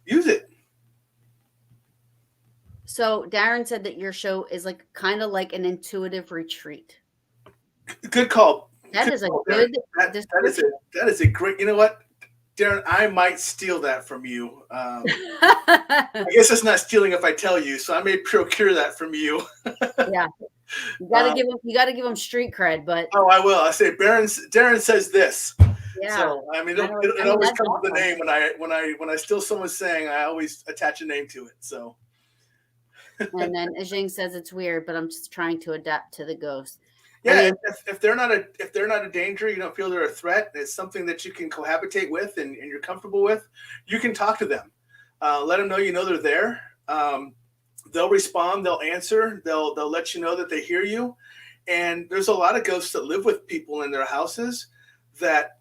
use it. So Darren said that your show is like kind of like an intuitive retreat. Good call. That is a good. That is a great. You know what, Darren? I might steal that from you. I guess it's not stealing if I tell you, so I may procure that from you. Yeah, you got to give them street cred. But I will. I say Darren says this. Yeah. So I mean, it always comes with a name when I steal someone's saying. I always attach a name to it. So. And then Ajing says it's weird, but I'm just trying to adapt to the ghost. Yeah, I mean, if they're not a danger, you don't feel they're a threat, it's something that you can cohabitate with and you're comfortable with, you can talk to them. Let them know they're there. They'll respond, they'll answer, they'll let you know that they hear you. And there's a lot of ghosts that live with people in their houses that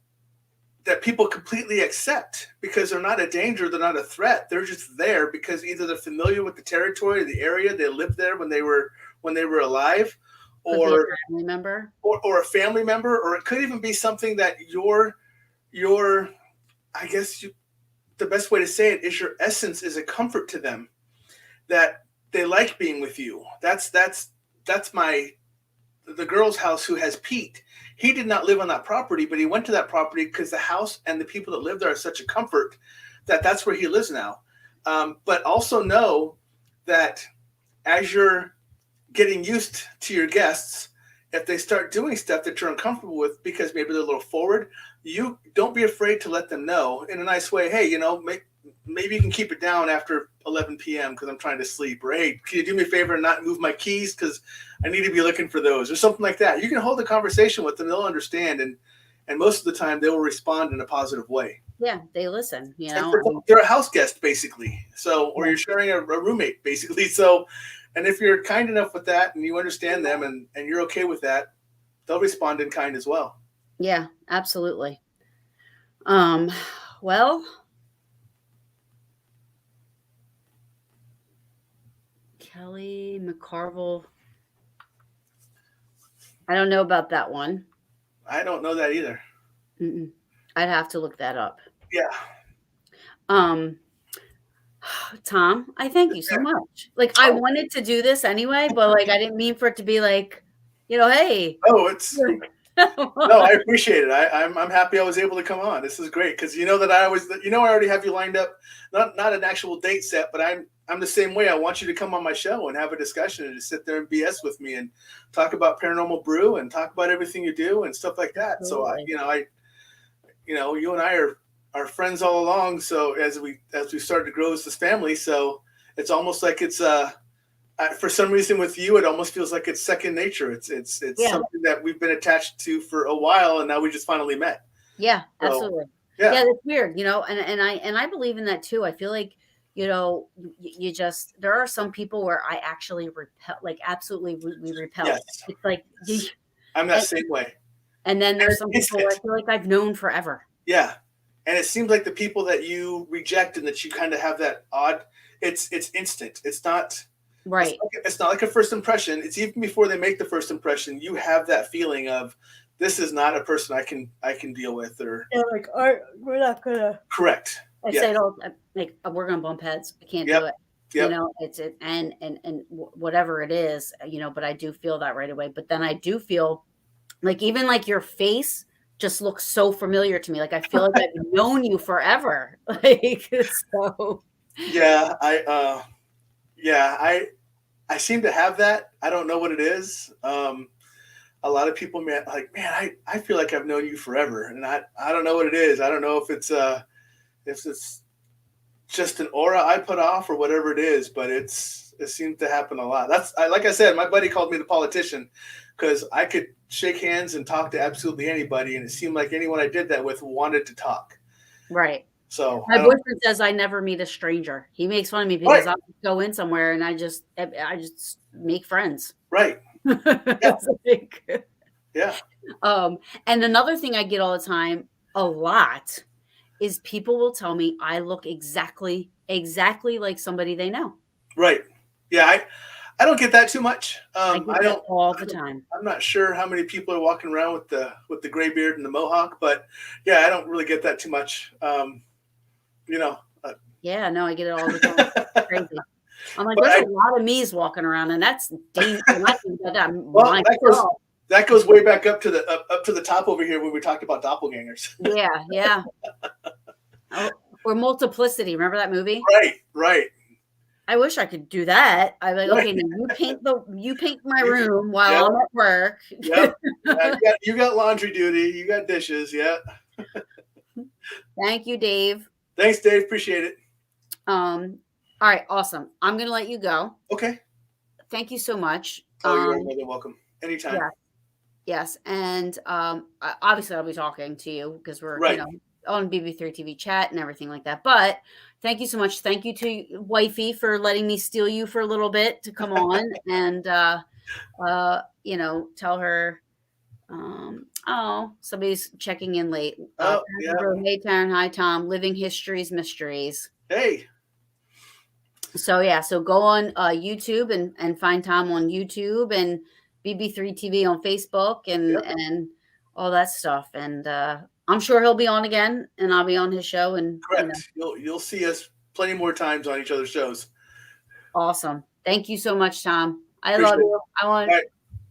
people completely accept because they're not a danger, they're not a threat. They're just there because either they're familiar with the territory, the area, they lived there when they were alive, or a family member, or a family member, or it could even be something that your I guess the best way to say it is your essence is a comfort to them, that they like being with you. That's the girl's house who has Pete. He did not live on that property, but he went to that property because the house and the people that live there are such a comfort that's where he lives now. But also know that as you're getting used to your guests, if they start doing stuff that you're uncomfortable with because maybe they're a little forward, you don't be afraid to let them know in a nice way. Hey, maybe you can keep it down after 11 p.m. because I'm trying to sleep. Or, hey, can you do me a favor and not move my keys because I need to be looking for those, or something like that. You can hold a conversation with them; they'll understand, and most of the time they will respond in a positive way. Yeah, they listen. They're a house guest basically. So, or you're sharing a roommate basically. So, and if you're kind enough with that and you understand them and you're okay with that, they'll respond in kind as well. Yeah, absolutely. Well, Kelly McCarville. I don't know about that one. I don't know that either. Mm-mm. I'd have to look that up. Yeah. Um, Tom, I thank you so much. Like, I wanted to do this anyway, but like, I didn't mean for it to be like, hey. Oh, it's no, I appreciate it. I'm happy I was able to come on. This is great because that I already have you lined up. Not an actual date set, but I'm the same way. I want you to come on my show and have a discussion and just sit there and BS with me and talk about Paranormal Brew and talk about everything you do and stuff like that. Absolutely. So you and I are friends all along. So as we started to grow as this family, so it's almost like it's for some reason with you, it almost feels like it's second nature. It's something that we've been attached to for a while, and now we just finally met. Yeah, absolutely. Yeah, it's weird, and I believe in that too. I feel like, you just, there are some people where I actually repel, like absolutely we repel. Yes. It's like I'm that same way. And then there's some people I feel like I've known forever. Yeah, and it seems like the people that you reject and that you kind of have that odd. It's instant. It's not. Right. It's not like a first impression. It's even before they make the first impression. You have that feeling of, this is not a person I can deal with, or like, we're not gonna. Correct. I say it all, like, we're gonna bump heads. I can't do it. Yep. It's it, and whatever it is, but I do feel that right away. But then I do feel like, even like your face just looks so familiar to me. Like, I feel like I've known you forever. Like, so. Yeah, I seem to have that. I don't know what it is. A lot of people, man, I feel like I've known you forever, and I don't know what it is. I don't know if it's just an aura I put off or whatever it is, but it seems to happen a lot. Like I said, my buddy called me the politician because I could shake hands and talk to absolutely anybody, and it seemed like anyone I did that with wanted to talk. Right. So my boyfriend says I never meet a stranger. He makes fun of me because I go in somewhere and I just make friends. Right. Yeah. And another thing I get all the time, a lot, is people will tell me I look exactly like somebody they know. Right. Yeah. I don't get that too much. I get that all the time. I'm not sure how many people are walking around with the gray beard and the mohawk, but yeah, I don't really get that too much. Yeah, no, I get it all the time. Crazy. I'm like, there's a lot of me's walking around, and that's dangerous. Well, that goes way back up to the top over here when we talked about doppelgangers. Yeah. Or Multiplicity. Remember that movie? Right. I wish I could do that. I'm like, okay, now you paint my room while I'm at work. Yep. You got laundry duty. You got dishes. Yeah. Thank you, Dave. Thanks, Dave. Appreciate it. All right, awesome. I'm gonna let you go. Okay. Thank you so much. Oh, you're more than welcome. Anytime. Yeah. Yes, and obviously I'll be talking to you because we're on BB3 TV chat and everything like that. But thank you so much. Thank you to Wifey for letting me steal you for a little bit to come on and tell her. Somebody's checking in late. Hey, Taryn. Hi, Tom. Living Histories, Mysteries. Hey. So go on YouTube and find Tom on YouTube and BB3 TV on Facebook and all that stuff. And I'm sure he'll be on again, and I'll be on his show. And correct. You'll see us plenty more times on each other's shows. Awesome. Thank you so much, Tom. I love you. I want to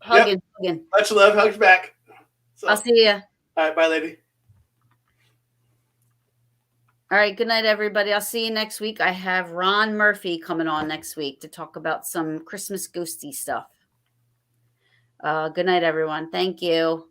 hug you. Much love. Hugs back. So, I'll see you. All right. Bye, lady. All right. Good night, everybody. I'll see you next week. I have Ron Murphy coming on next week to talk about some Christmas ghosty stuff. Good night, everyone. Thank you.